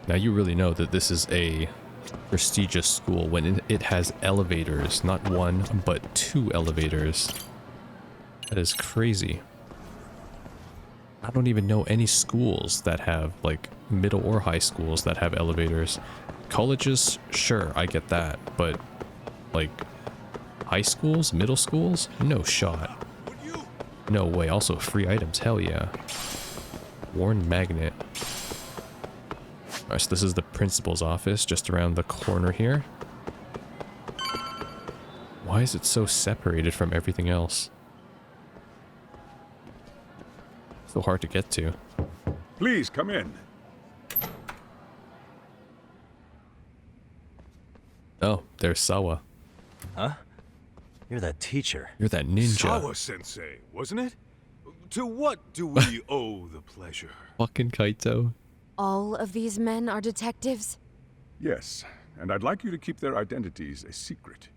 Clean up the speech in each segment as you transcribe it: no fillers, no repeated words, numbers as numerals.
Now you really know that this is a prestigious school when it has elevators, not one, but 2 elevators. That is crazy. I don't even know any schools that have, like, middle or high schools that have elevators. Colleges, sure, I get that, but, like, high schools, middle schools? No shot. No way. Also, free items, hell yeah. Worn magnet. Alright, so this is the principal's office, just around the corner here. Why is it so separated from everything else? So hard to get to. Please come in. Oh, there's Sawa. Huh? You're that teacher. You're that ninja. Sawa-sensei, wasn't it? To what do we owe the pleasure? Fucking Kaito. All of these men are detectives? Yes, and I'd like you to keep their identities a secret.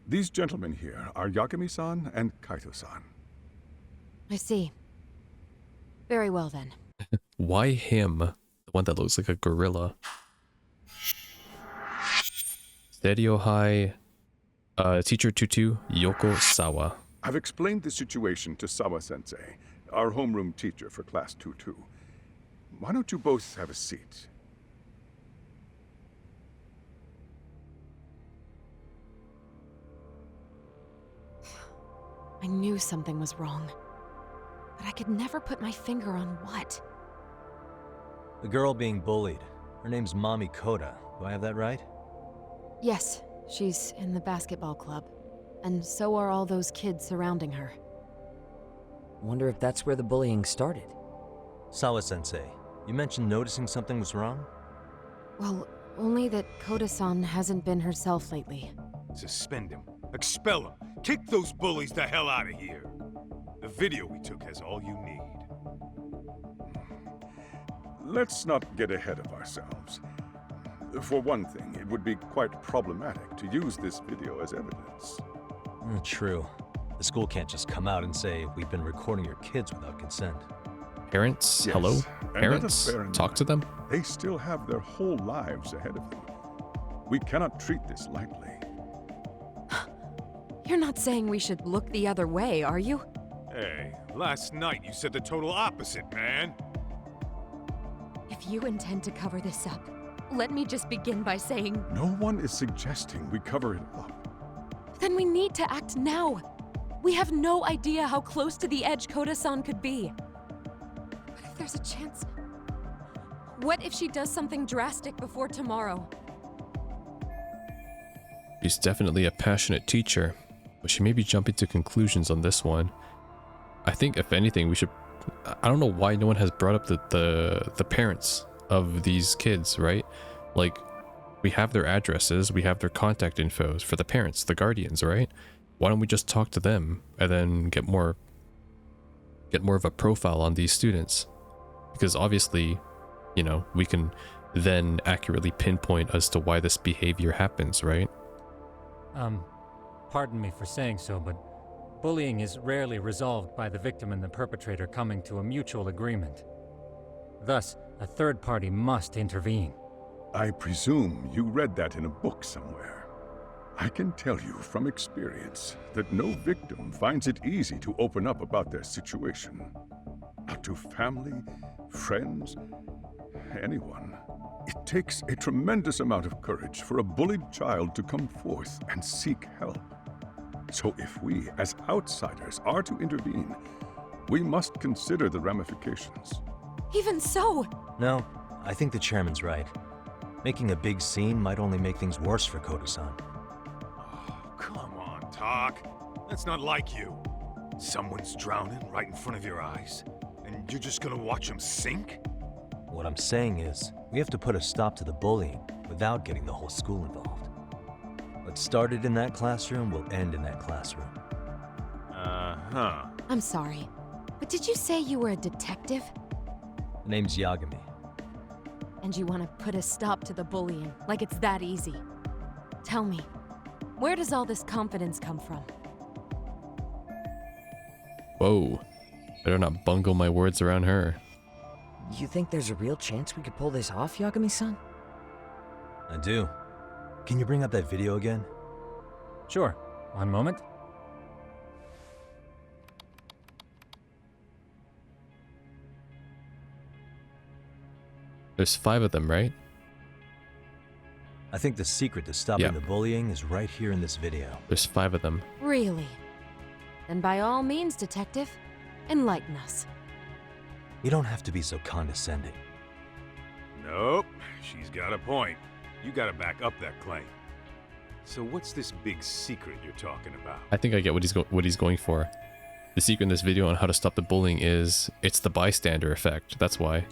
These gentlemen here are Yagami-san and Kaito-san. I see. Very well then. Why him? The one that looks like a gorilla. Stadio High, Teacher Tutu, Yoko Sawa. I've explained the situation to Sawa-sensei, our homeroom teacher for Class 2-2. Why don't you both have a seat? I knew something was wrong, but I could never put my finger on what. The girl being bullied. Her name's Mami Koda. Do I have that right? Yes, she's in the basketball club, and so are all those kids surrounding her. Wonder if that's where the bullying started. Sawa-sensei, you mentioned noticing something was wrong? Well, only that Koda-san hasn't been herself lately. Suspend him. Expel him. Kick those bullies the hell out of here. The video we took has all you need. Let's not get ahead of ourselves. For one thing, it would be quite problematic to use this video as evidence. True. The school can't just come out and say, we've been recording your kids without consent. Parents? Yes, Hello? and Parents? let us bear in Talk to them? They still have their whole lives ahead of them. We cannot treat this lightly. You're not saying we should look the other way, are you? Hey, last night you said the total opposite, man. If you intend to cover this up, let me just begin by saying... No one is suggesting we cover it up. Then we need to act now. We have no idea how close to the edge Koda-san could be. What if there's a chance? What if she does something drastic before tomorrow? She's definitely a passionate teacher, but she may be jumping to conclusions on this one. I think, if anything, we should... I don't know why no one has brought up the parents of these kids, right? Like, we have their addresses, we have their contact infos for the parents, the guardians, right? Why don't we just talk to them and then get more of a profile on these students? Because obviously, you know, we can then accurately pinpoint as to why this behavior happens, right? Pardon me for saying so, but bullying is rarely resolved by the victim and the perpetrator coming to a mutual agreement. Thus, a third party must intervene. I presume you read that in a book somewhere. I can tell you from experience that no victim finds it easy to open up about their situation. Not to family, friends, anyone. It takes a tremendous amount of courage for a bullied child to come forth and seek help. So if we, as outsiders, are to intervene, we must consider the ramifications. Even so! No, I think the chairman's right. Making a big scene might only make things worse for Koda-san. Oh, come on, Talk. That's not like you. Someone's drowning right in front of your eyes, and you're just gonna watch him sink? What I'm saying is, we have to put a stop to the bullying without getting the whole school involved. What started in that classroom will end in that classroom. Uh-huh. I'm sorry, but did you say you were a detective? The name's Yagami. And you want to put a stop to the bullying, like it's that easy. Tell me, where does all this confidence come from? Whoa. Better not bungle my words around her. You think there's a real chance we could pull this off, Yagami-san? I do. Can you bring up that video again? Sure. One moment. There's 5 of them, right? I think the secret to stopping Yeah. the bullying is right here in this video. There's 5 of them. Really? Then by all means, Detective, enlighten us. You don't have to be so condescending. Nope, she's got a point. You gotta back up that claim. So what's this big secret you're talking about? I think I get what he's going for. The secret in this video on how to stop the bullying is it's the bystander effect. That's why.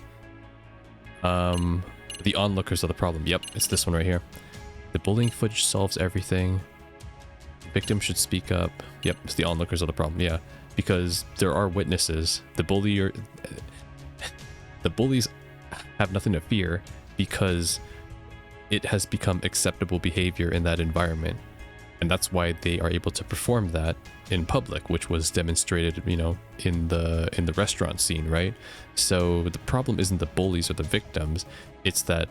The onlookers are the problem. Yep, it's this one right here. The bullying footage solves everything. The victim should speak up. Yep, it's the onlookers are the problem. Yeah, because there are witnesses. The bullies have nothing to fear because it has become acceptable behavior in that environment. And that's why they are able to perform that in public, which was demonstrated, you know, in the restaurant scene, right? So the problem isn't the bullies or the victims, it's that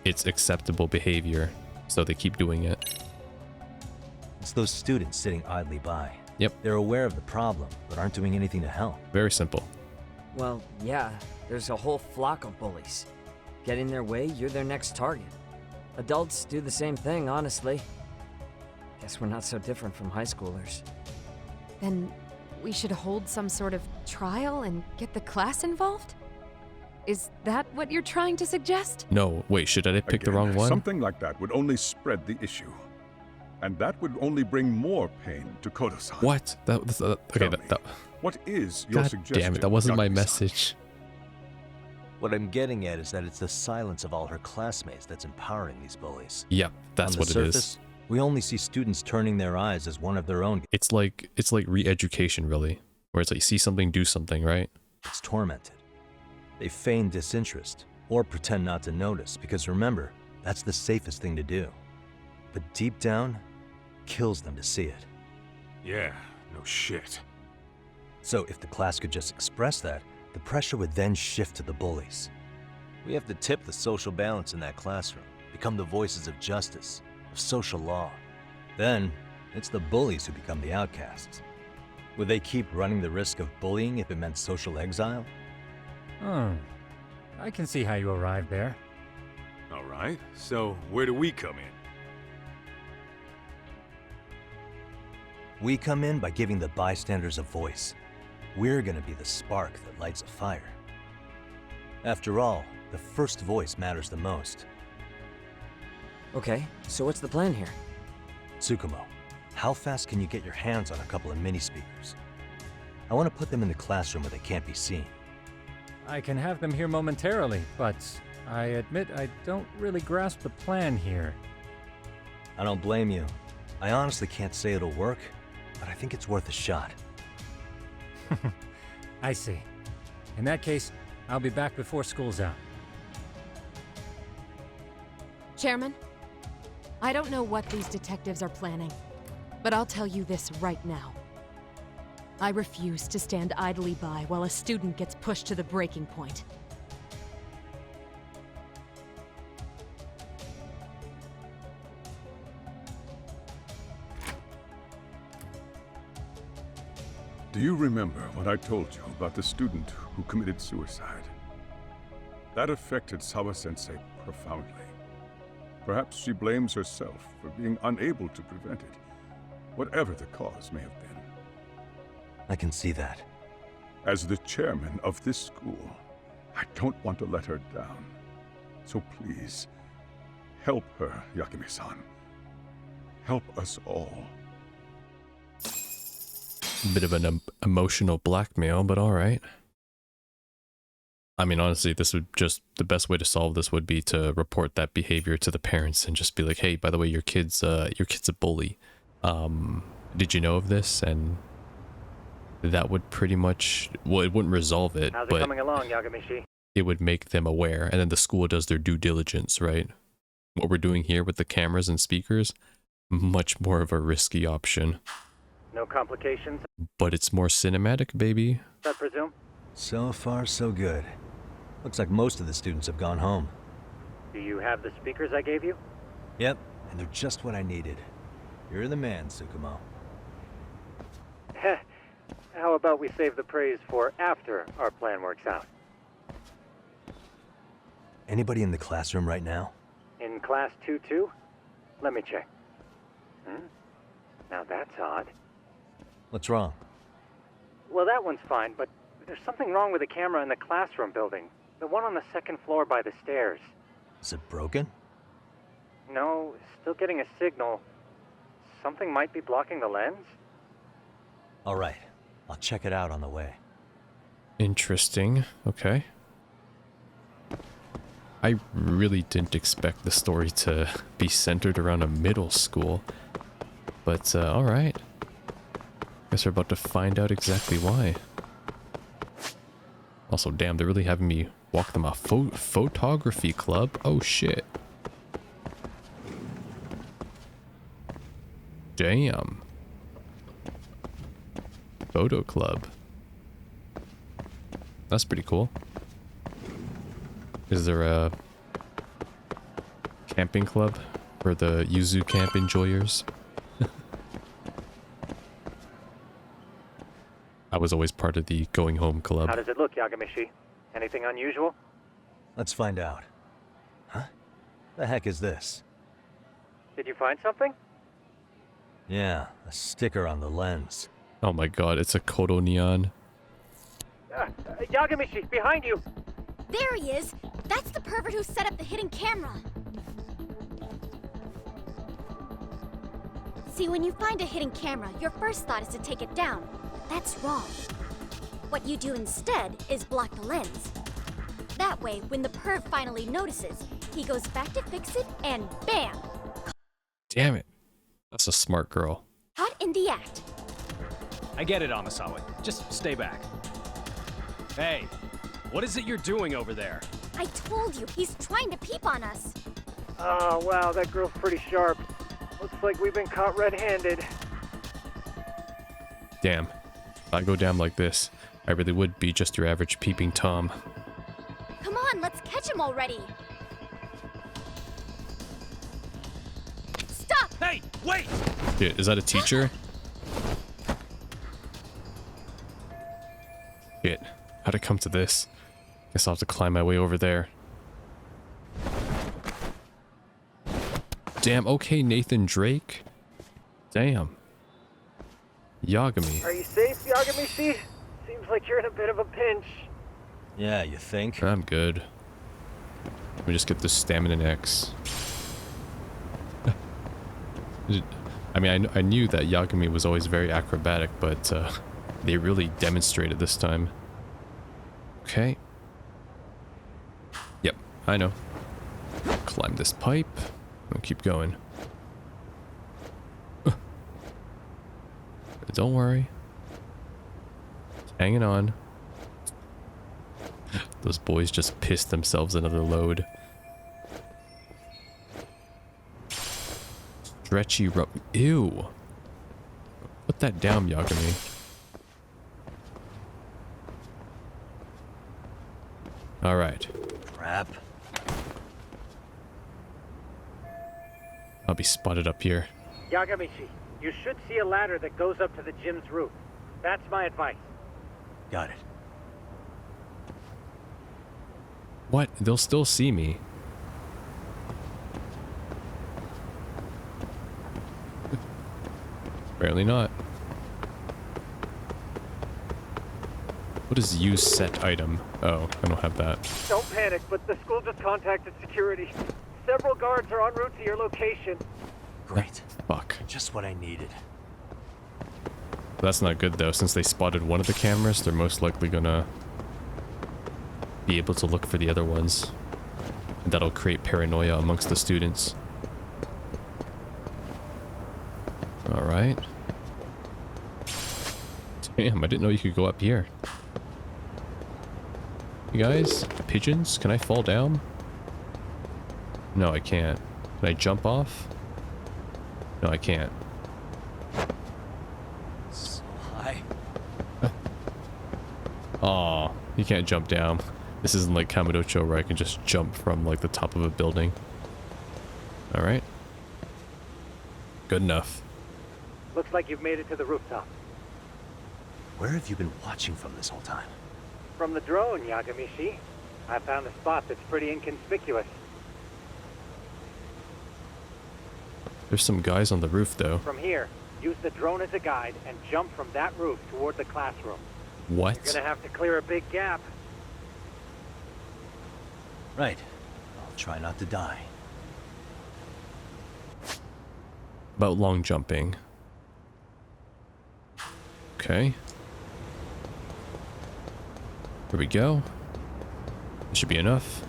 it's acceptable behavior, so they keep doing it. It's those students sitting idly by. Yep. They're aware of the problem, but aren't doing anything to help. Very simple. Well, yeah, there's a whole flock of bullies. Get in their way, you're their next target. Adults do the same thing, honestly. Guess we're not so different from high schoolers. Then we should hold some sort of trial and get the class involved? Is that what you're trying to suggest? No, wait, should I pick the Again, wrong one? Something like that would only spread the issue. And that would only bring more pain to Kodo-san. What? Okay, Tell me, that what is your God suggestion? damn it, that wasn't my Yagami-san? message. What I'm getting at is that it's the silence of all her classmates that's empowering these bullies. Yep, that's On what the it surface, is. we only see students turning their eyes as one of their own It's like re-education, really, where it's like see something, do something, right? gets tormented. They feign disinterest or pretend not to notice because remember, that's the safest thing to do. But deep down, kills them to see it. Yeah, no shit. So if the class could just express that, the pressure would then shift to the bullies. We have to tip the social balance in that classroom, become the voices of justice, of social law. Then, it's the bullies who become the outcasts. Would they keep running the risk of bullying if it meant social exile? I can see how you arrived there. All right, so where do we come in? We come in by giving the bystanders a voice. We're gonna be the spark that lights a fire. After all, the first voice matters the most. Okay, so what's the plan here? Tsukumo, how fast can you get your hands on a couple of mini speakers? I want to put them in the classroom where they can't be seen. I can have them here momentarily, but I admit I don't really grasp the plan here. I don't blame you. I honestly can't say it'll work, but I think it's worth a shot. I see. In that case, I'll be back before school's out. Chairman, I don't know what these detectives are planning, but I'll tell you this right now. I refuse to stand idly by while a student gets pushed to the breaking point. Do you remember what I told you about the student who committed suicide? That affected Sawa-sensei profoundly. Perhaps she blames herself for being unable to prevent it, whatever the cause may have been. I can see that. As the chairman of this school, I don't want to let her down. So please, help her, Yagami-san. Help us all. Bit of an emotional blackmail, but all right. I mean, honestly, this would just, the best way to solve this would be to report that behavior to the parents and just be like, hey, by the way, your kid's a bully. Did you know of this? And that would pretty much, well, it wouldn't resolve it, How's it but coming along, Yagamishi? it would make them aware, and then the school does their due diligence, right? What we're doing here with the cameras and speakers, much more of a risky option. No complications, But it's more cinematic, baby. I presume? So far, so good. Looks like most of the students have gone home. Do you have the speakers I gave you? Yep, and they're just what I needed. You're the man, Tsukumo. How about we save the praise for after our plan works out? Anybody in the classroom right now? In class 2-2? Let me check. Now that's odd. What's wrong? Well, that one's fine, but there's something wrong with the camera in the classroom building. The one on the second floor by the stairs. Is it broken? No, still getting a signal. Something might be blocking the lens? All right, I'll check it out on the way. Interesting. Okay. I really didn't expect the story to be centered around a middle school. But, alright. Guess we're about to find out exactly why. Also, damn, they're really having me walk them a photography club? Oh, shit. Damn. Photo club. That's pretty cool. Is there a camping club for the Yuzu camp enjoyers? I was always part of the going home club. How does it look, Yagamishi? Anything unusual? Let's find out. Huh? The heck is this? Did you find something? Yeah, a sticker on the lens. Oh my god, it's a Kodo Neon. Yagamishi, behind you! There he is! That's the pervert who set up the hidden camera! See, when you find a hidden camera, your first thought is to take it down. That's wrong. What you do instead is block the lens. That way, when the perv finally notices, he goes back to fix it and bam! Damn it. That's a smart girl. Caught in the act. I get it, Amasawa. Just stay back. Hey, what is it you're doing over there? I told you, he's trying to peep on us. Oh, wow, that girl's pretty sharp. Looks like we've been caught red-handed. Damn. If I go down like this, I really would be just your average peeping Tom. Come on, let's catch him already. Stop! Hey, wait! Shit, is that a teacher? Shit. How'd it come to this? Guess I'll have to climb my way over there. Damn, okay, Nathan Drake. Damn. Yagami. Are you safe, Yagamishi? Seems like you're in a bit of a pinch. Yeah, you think? I'm good. Let me just get this stamina X. I mean, I knew that Yagami was always very acrobatic, but they really demonstrated this time. Okay. Yep, I know. Climb this pipe. And keep going. Don't worry. Just hanging on. Those boys just pissed themselves another load. Stretchy rub. Ew. Put that down, Yagami. Alright. Crap. I'll be spotted up here. Yagamishi, you should see a ladder that goes up to the gym's roof. That's my advice. Got it. What? They'll still see me. Apparently not. What is use set item? Oh, I don't have that. Don't panic, but the school just contacted security. Several guards are en route to your location. Great. Fuck. Just what I needed. That's not good though. Since they spotted one of the cameras, they're most likely gonna be able to look for the other ones. And that'll create paranoia amongst the students. Alright. Damn, I didn't know you could go up here. You guys, pigeons, can I fall down? No, I can't. Can I jump off? No, I can't. So high. Aw, you can't jump down. This isn't like Kamurocho where I can just jump from like the top of a building. Alright. Good enough. Looks like you've made it to the rooftop. Where have you been watching from this whole time? From the drone, Yagamishi. I found a spot that's pretty inconspicuous. There's some guys on the roof though. From here, use the drone as a guide and jump from that roof toward the classroom. What? You're gonna have to clear a big gap. Right. I'll try not to die. About long jumping. Okay. Here we go. That should be enough.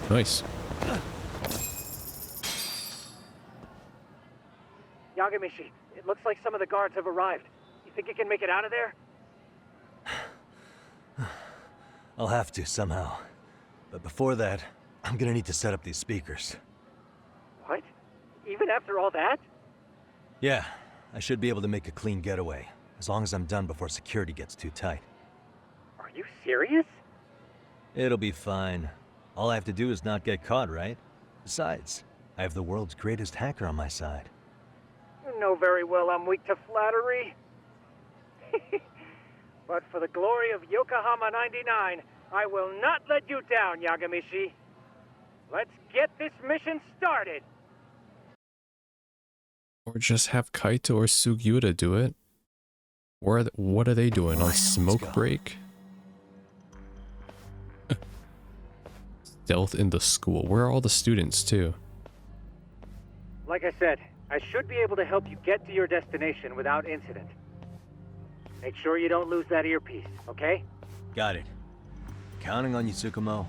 Nice. Yagamishi, it looks like some of the guards have arrived. You think you can make it out of there? I'll have to somehow. But before that, I'm gonna need to set up these speakers. What? Even after all that? Yeah, I should be able to make a clean getaway, as long as I'm done before security gets too tight. Are you serious? It'll be fine. All I have to do is not get caught, right? Besides, I have the world's greatest hacker on my side. You know very well I'm weak to flattery. But for the glory of Yokohama 99, I will not let you down, Yagamishi. Let's get this mission started. Or just have Kaito or Sugiura do it. Or what are they doing on smoke break? Stealth in the school. Where are all the students too? Like I said, I should be able to help you get to your destination without incident. Make sure you don't lose that earpiece, okay? Got it. Counting on you, Tsukumo.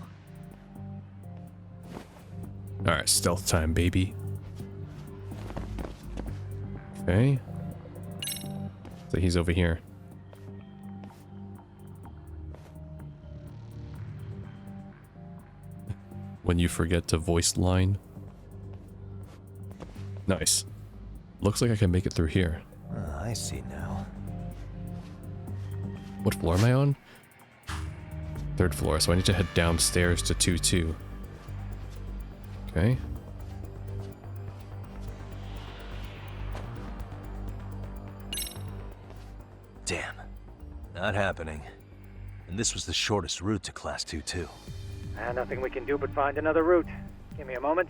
Alright, stealth time, baby. Okay. So he's over here. When you forget to voice line. Nice. Looks like I can make it through here. I see now. What floor am I on? 3rd floor, so I need to head downstairs to 2-2. Okay. Damn. Not happening. And this was the shortest route to Class 2 too. Nothing we can do but find another route. Give me a moment.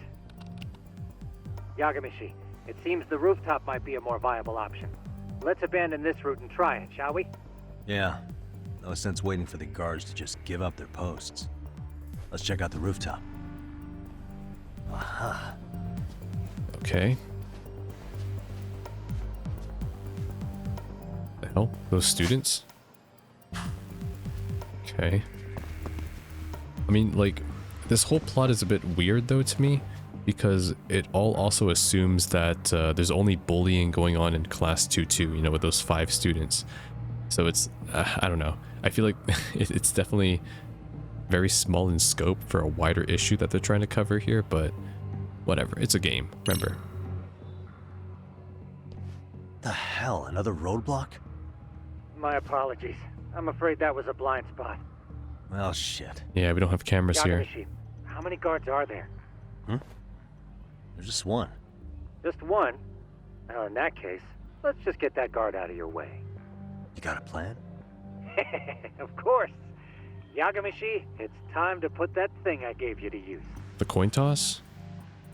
Yagamishi, it seems the rooftop might be a more viable option. Let's abandon this route and try it, shall we? Yeah. No sense waiting for the guards to just give up their posts. Let's check out the rooftop. Aha. Okay. The hell? Those students? Okay. I mean, like, this whole plot is a bit weird though to me, because it all also assumes that there's only bullying going on in Class 2-2, you know, with those 5 students. So it's, I don't know. I feel like it's definitely very small in scope for a wider issue that they're trying to cover here, but whatever. It's a game, remember. The hell, another roadblock? My apologies. I'm afraid that was a blind spot. Well, shit. Yeah, we don't have cameras here. Yagamishi, how many guards are there? There's just one. Just one? Well, in that case, let's just get that guard out of your way. You got a plan? Of course. Yagamishi, it's time to put that thing I gave you to use. The coin toss?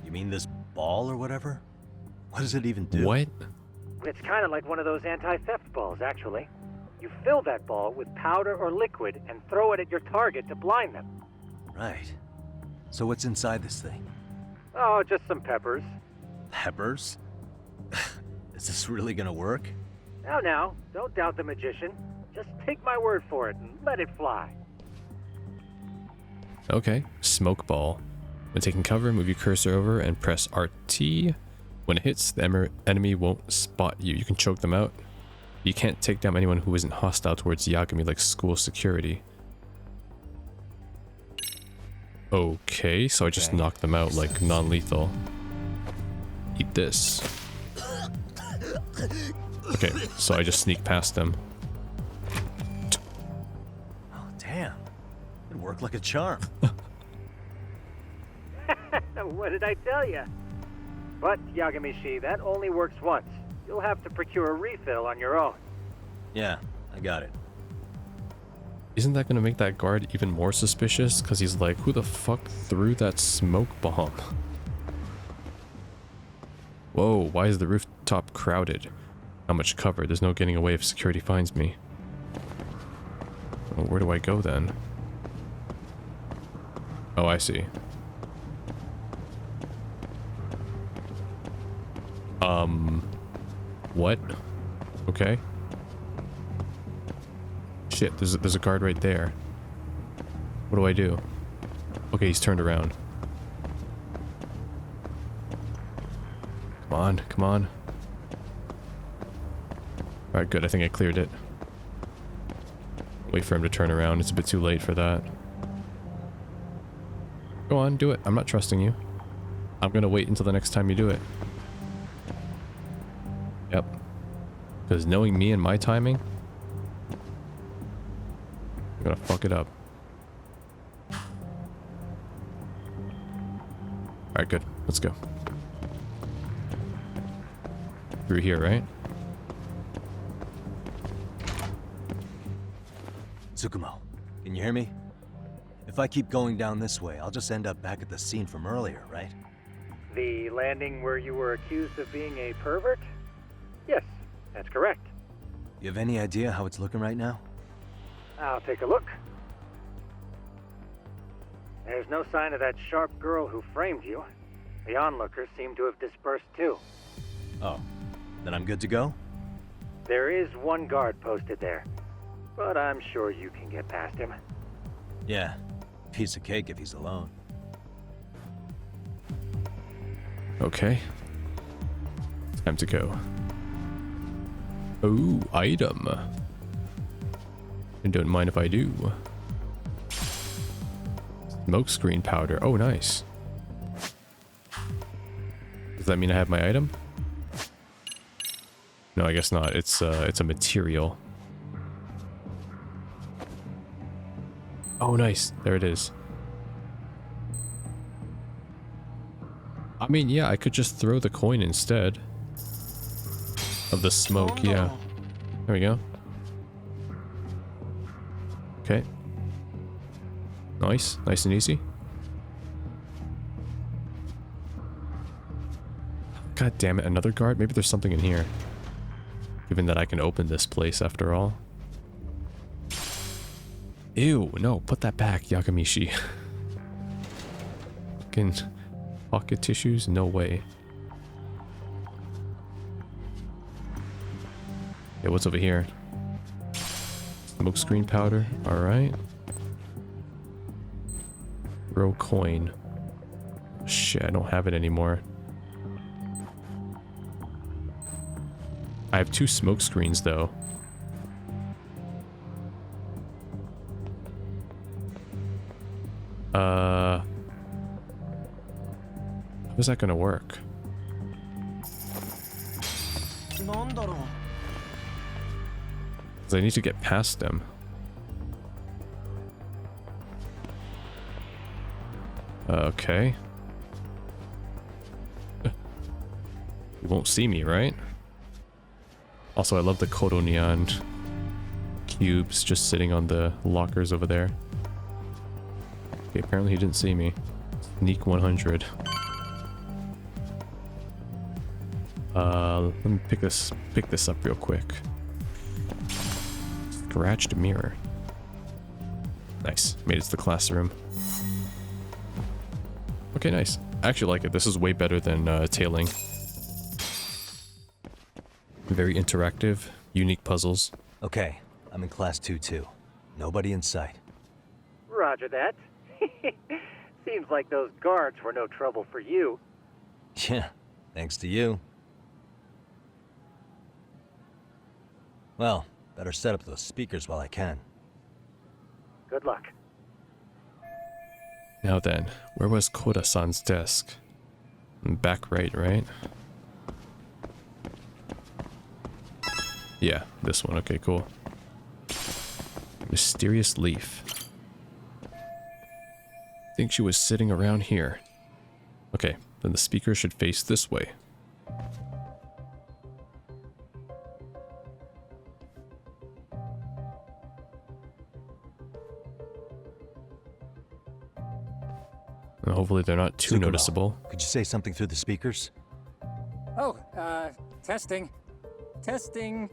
You mean this ball or whatever? What does it even do? What? It's kind of like one of those anti-theft balls, actually. You fill that ball with powder or liquid and throw it at your target to blind them. Right. So what's inside this thing? Oh, just some peppers. Peppers? Is this really gonna work? Now, don't doubt the magician. Just take my word for it and let it fly. Okay, smoke ball. When taking cover, move your cursor over and press RT. When it hits, the enemy won't spot you. You can choke them out. You can't take down anyone who isn't hostile towards Yagami, like school security. Okay, so I just knocked them out like non-lethal. Eat this. Okay, so I just sneak past them. Oh, damn. It worked like a charm. What did I tell you? But, Yagamishi, that only works once. You'll have to procure a refill on your own. Yeah, I got it. Isn't that gonna make that guard even more suspicious? Because he's like, who the fuck threw that smoke bomb? Whoa, why is the rooftop crowded? How much cover? There's no getting away if security finds me. Well, where do I go then? Oh, I see. What? Okay. Shit, there's a guard right there. What do I do? Okay, he's turned around. Come on, come on. Alright, good. I think I cleared it. Wait for him to turn around. It's a bit too late for that. Go on, do it. I'm not trusting you. I'm gonna wait until the next time you do it. Yep. Because knowing me and my timing, I'm gonna fuck it up. Alright, good. Let's go. Through here, right? Tsukumo, can you hear me? If I keep going down this way, I'll just end up back at the scene from earlier, right? The landing where you were accused of being a pervert? Yes, that's correct. You have any idea how it's looking right now? I'll take a look. There's no sign of that sharp girl who framed you. The onlookers seem to have dispersed too. Oh, then I'm good to go? There is one guard posted there, but I'm sure you can get past him. Yeah, piece of cake if he's alone. Okay. Time to go. Oh, item. And don't mind if I do. Smokescreen powder. Oh, nice. Does that mean I have my item? No, I guess not. It's a material. Oh, nice. There it is. I mean, yeah, I could just throw the coin instead of the smoke. Yeah. There we go. Okay. Nice. Nice and easy. God damn it, another guard? Maybe there's something in here. Given that I can open this place after all. Ew, no, put that back, Yagamishi. Fucking pocket tissues? No way. Yeah, what's over here? Smokescreen powder, alright. Throw coin. Shit, I don't have it anymore. I have 2 smoke screens though. How is that gonna work? Because I need to get past them. Okay. You won't see me, right? Also, I love the Kodo Neon cubes just sitting on the lockers over there. Okay, apparently he didn't see me. Sneak 100. Let me pick this up real quick. Scratched mirror. Nice. Made it to the classroom. Okay, nice. I actually like it. This is way better than tailing. Very interactive, unique puzzles. Okay, I'm in class 2-2. Nobody in sight. Roger that. Seems like those guards were no trouble for you. Yeah, thanks to you. Well, better set up those speakers while I can. Good luck. Now then, where was Koda-san's desk? Back right, right? Yeah, this one. Okay, cool. Mysterious leaf. Think she was sitting around here. Okay, then the speaker should face this way. And hopefully they're not too Tsukumo, noticeable. Could you say something through the speakers? Oh, testing. Testing.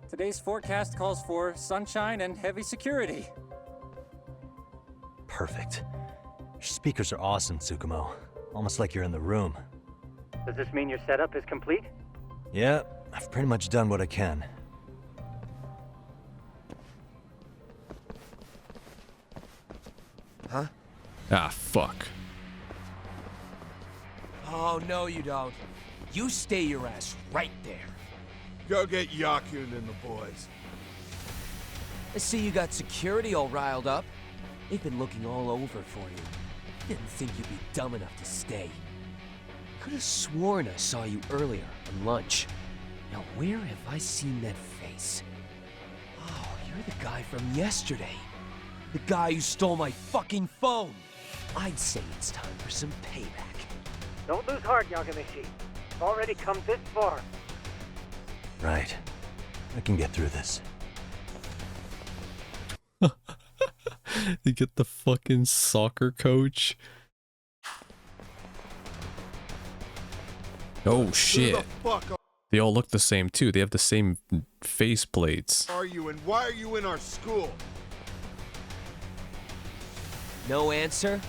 Today's forecast calls for sunshine and heavy security. Perfect. Your speakers are awesome, Tsukumo. Almost like you're in the room. Does this mean your setup is complete? Yeah, I've pretty much done what I can. Huh? Ah, fuck. Oh, no you don't. You stay your ass right there. Go get Yakun and the boys. I see you got security all riled up. They've been looking all over for you. Didn't think you'd be dumb enough to stay. Could have sworn I saw you earlier on lunch. Now where have I seen that face? Oh, you're the guy from yesterday. The guy who stole my fucking phone. I'd say it's time for some payback. Don't lose heart, Yagamishi. You've already come this far. Right. I can get through this. You get the fucking soccer coach. Oh shit. Who the fuck They all look the same too. They have the same face plates. are you and why are you in our school? No answer?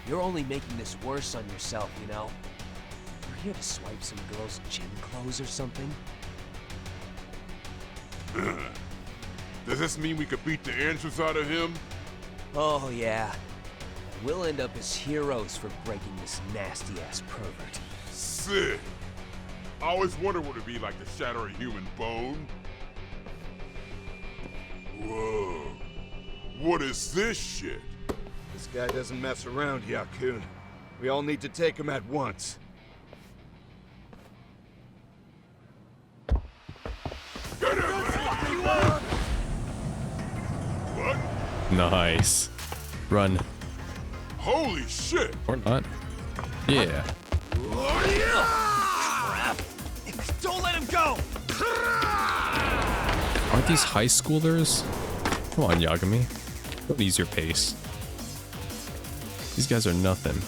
You're only making this worse on yourself, you know? You're here to swipe some girl's gym clothes or something? Does this mean we could beat the answers out of him? Oh, yeah. We'll end up as heroes for breaking this nasty-ass pervert. Sick. I always wondered what it'd be like to shatter a human bone. Whoa. What is this shit? This guy doesn't mess around, Yakun. We all need to take him at once. Get him! What? Nice. Run. Holy shit! Or not. Yeah. Don't let him go! Aren't these high schoolers? Come on, Yagami. Don't ease your pace. These guys are nothing.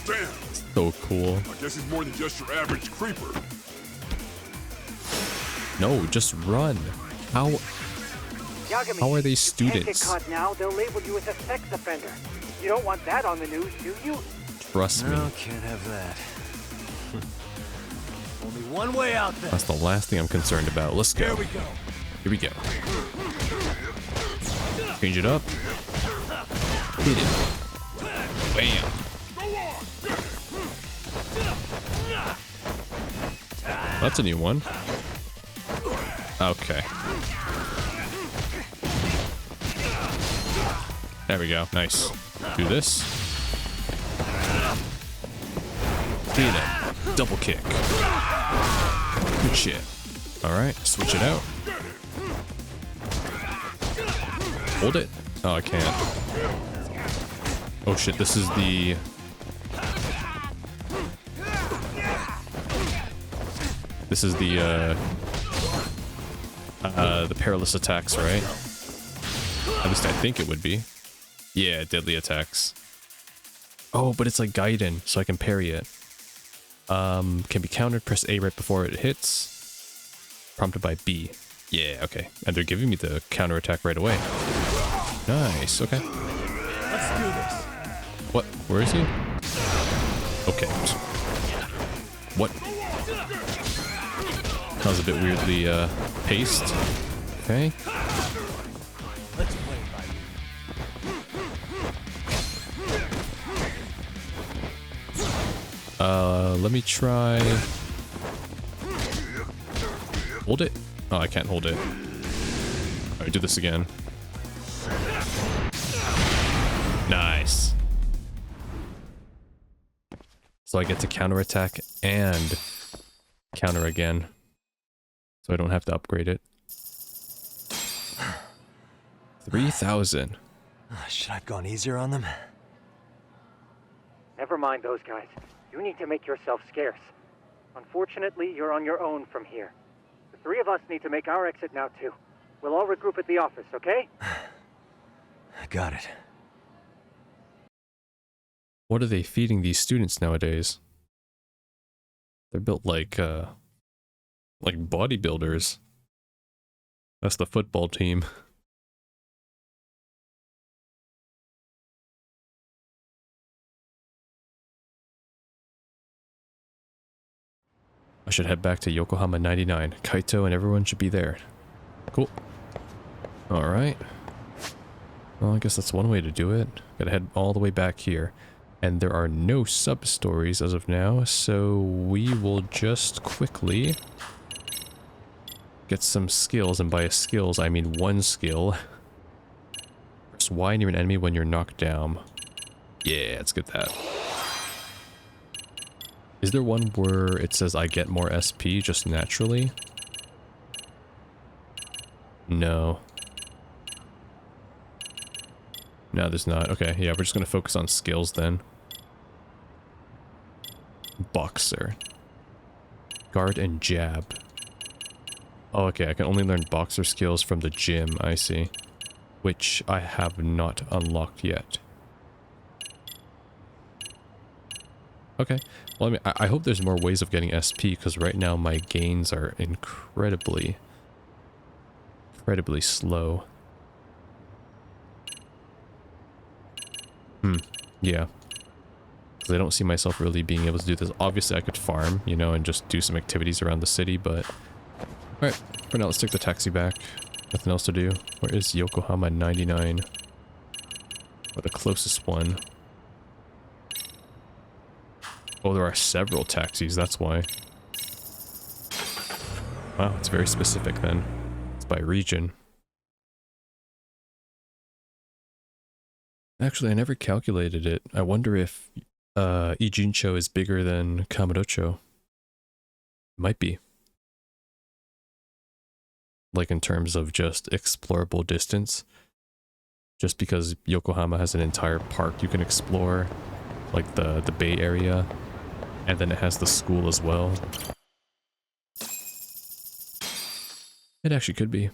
Damn! So cool. I guess he's more than just your average creeper. No, just run. How Yagami, How are they you can't get students? caught now. They'll label you as a sex offender. You don't want that on the news, do you? trust me? No, can't have that. Only one way out there. That's the last thing I'm concerned about. Let's go. There we go. Here we go. Change it up. Hit it. Bam. That's a new one. Okay. There we go. Nice. Do this. Hit it. Double kick. Good shit. Alright, switch it out. Hold it. Oh, I can't. Oh shit, this is the... This is the perilous attacks, right? At least I think it would be. Yeah, deadly attacks. Oh, but it's like Gaiden, so I can parry it. Can be countered, press A right before it hits. Prompted by B. Yeah, okay. And they're giving me the counter attack right away. Nice, okay. Let's do this. What? Where is he? Okay. What? That was a bit weirdly paced. Okay. Let's play it by Let me try... Hold it? Oh, I can't hold it. Alright, do this again. So I get to counterattack and counter again. So I don't have to upgrade it. 3,000. Should I have gone easier on them? Never mind those guys. You need to make yourself scarce. Unfortunately, you're on your own from here. The three of us need to make our exit now, too. We'll all regroup at the office, okay? Got it. What are they feeding these students nowadays? They're built like bodybuilders. That's the football team. I should head back to Yokohama 99. Kaito and everyone should be there. Cool. Alright. Well, I guess that's one way to do it. Gotta head all the way back here. And there are no sub-stories as of now, so we will just quickly get some skills, and by skills I mean one skill. Press Y near an enemy when you're knocked down. Yeah, let's get that. Is there one where it says I get more SP just naturally? No. No, there's not. Okay, yeah, we're just gonna focus on skills then. Boxer. Guard and jab. Oh, okay, I can only learn boxer skills from the gym, I see. Which I have not unlocked yet. Okay, well, I mean, I hope there's more ways of getting SP, because right now my gains are incredibly slow. Yeah. Because I don't see myself really being able to do this. Obviously, I could farm, you know, and just do some activities around the city, but... Alright, for now, let's take the taxi back. Nothing else to do. Where is Yokohama 99? Or the closest one? Oh, there are several taxis, that's why. Wow, it's very specific then. It's by region. Actually, I never calculated it. I wonder if Ijincho is bigger than Kamurocho. Might be. Like in terms of just explorable distance. Just because Yokohama has an entire park you can explore. Like the Bay Area. And then it has the school as well. It actually could be.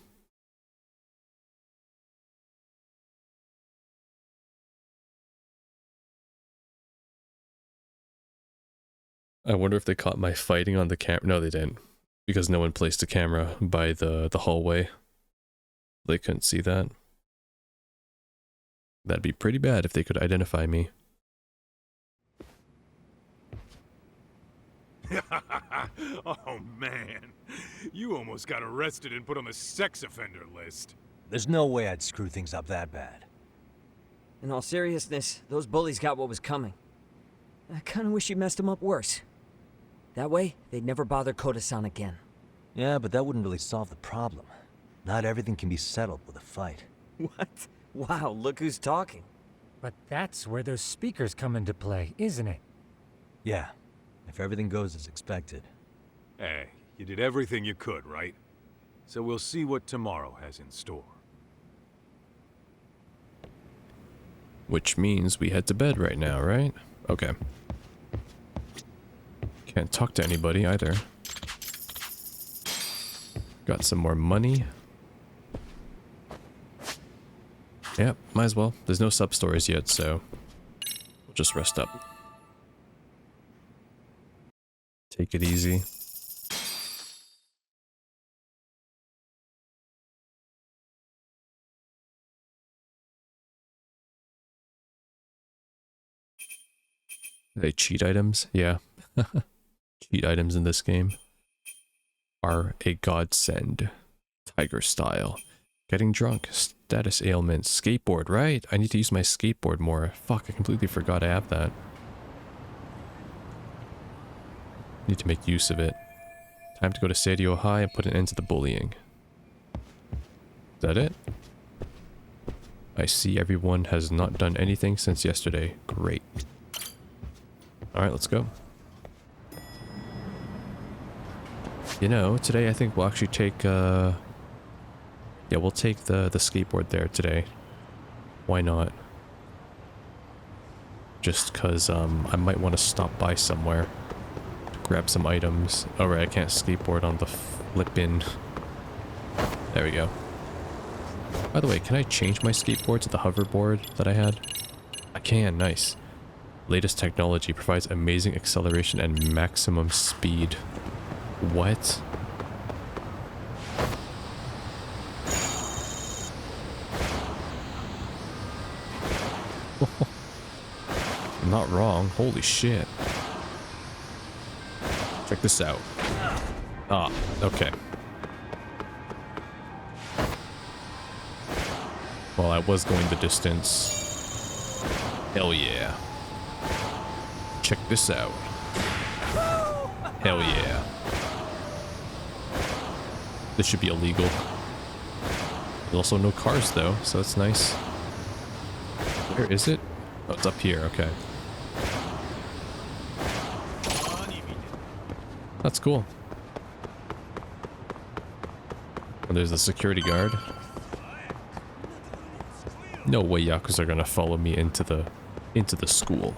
I wonder if they caught my fighting on the camera. No, they didn't. Because no one placed a camera by the hallway. They couldn't see that. That'd be pretty bad if they could identify me. Oh man, you almost got arrested and put on the sex offender list. There's no way I'd screw things up that bad. In all seriousness, those bullies got what was coming. I kinda wish you messed them up worse. That way, they'd never bother Koda-san again. Yeah, but that wouldn't really solve the problem. Not everything can be settled with a fight. What? Wow, look who's talking. But that's where those speakers come into play, isn't it? Yeah, if everything goes as expected. Hey, you did everything you could, right? So we'll see what tomorrow has in store. Which means we head to bed right now, right? Okay. Can't talk to anybody either. Got some more money. Yep, might as well. There's no sub-stories yet, so we'll just rest up. Take it easy. Are they cheat items? Yeah. Cheat items in this game are a godsend. Tiger style. Getting drunk. Status ailments. Skateboard, right? I need to use my skateboard more. Fuck, I completely forgot I have that. Need to make use of it. Time to go to Saori High and put an end to the bullying. Is that it? I see everyone has not done anything since yesterday. Great. Alright, let's go. You know, today I think we'll actually take, yeah, we'll take the skateboard there today. Why not? Just cause, I might want to stop by somewhere. Grab some items. Oh right, I can't skateboard on the flippin'. There we go. By the way, can I change my skateboard to the hoverboard that I had? I can, nice. Latest technology provides amazing acceleration and maximum speed. What? I'm not wrong. Holy shit. Check this out. Ah, okay. Well, I was going the distance. Hell yeah. Check this out. Hell yeah. This should be illegal. There's also no cars though, so that's nice. Where is it? Oh, it's up here, okay. That's cool. And there's the security guard. No way Yakuza are gonna follow me into the school.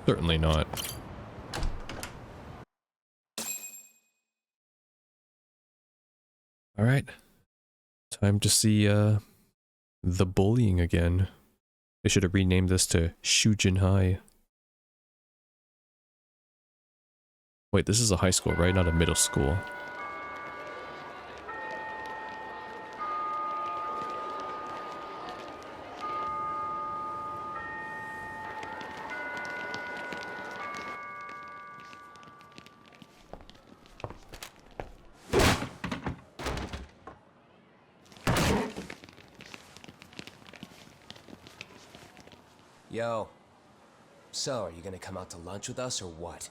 Certainly not. Alright. Time to see the bullying again. They should have renamed this to Shujin High. Wait, this is a high school, right? Not a middle school. Yo. So, are you gonna come out to lunch with us or what?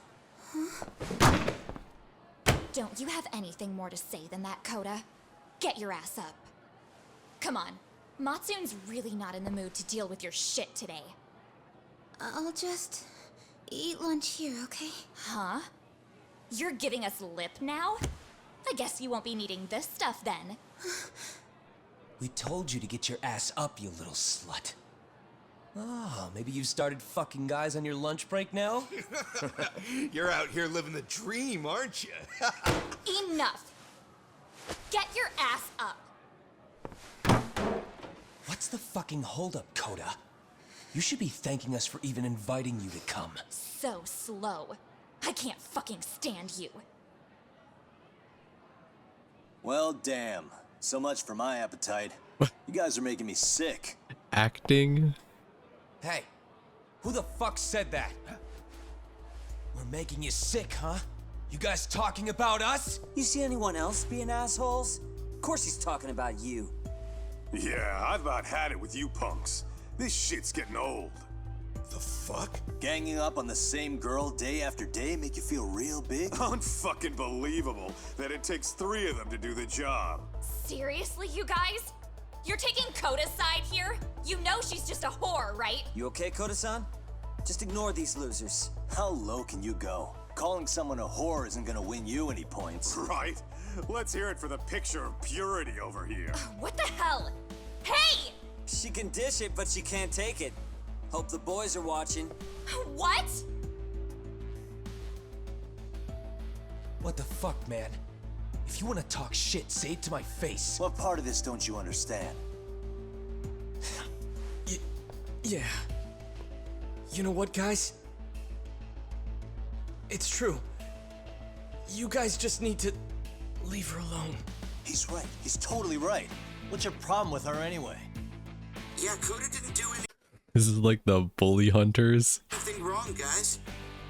Don't you have anything more to say than that, Koda? Get your ass up. Come on. Matsune's really not in the mood to deal with your shit today. I'll just eat lunch here, okay? Huh? You're giving us lip now? I guess you won't be needing this stuff then. We told you to get your ass up, you little slut. Oh, maybe you started fucking guys on your lunch break now? You're out here living the dream, aren't you? Enough! Get your ass up! What's the fucking holdup, Koda? You should be thanking us for even inviting you to come. So slow. I can't fucking stand you. Well, damn. So much for my appetite. You guys are making me sick. Acting? Hey, who the fuck said that? We're making you sick, huh? You guys talking about us? You see anyone else being assholes? Of course he's talking about you. Yeah, I've about had it with you punks. This shit's getting old. The fuck? Ganging up on the same girl day after day make you feel real big? Unfucking believable that it takes 3 of them to do the job. Seriously, you guys? You're taking Koda's side here? You know she's just a whore, right? You okay, Koda-san? Just ignore these losers. How low can you go? Calling someone a whore isn't gonna win you any points. Right? Let's hear it for the picture of purity over here. What the hell? Hey! She can dish it, but she can't take it. Hope the boys are watching. What? What the fuck, man? If you want to talk shit, say it to my face. What part of this don't you understand? Yeah. You know what, guys? It's true. You guys just need to leave her alone. He's right. He's totally right. What's your problem with her anyway? Yeah, Koda didn't do This is like the bully hunters. anything wrong, guys.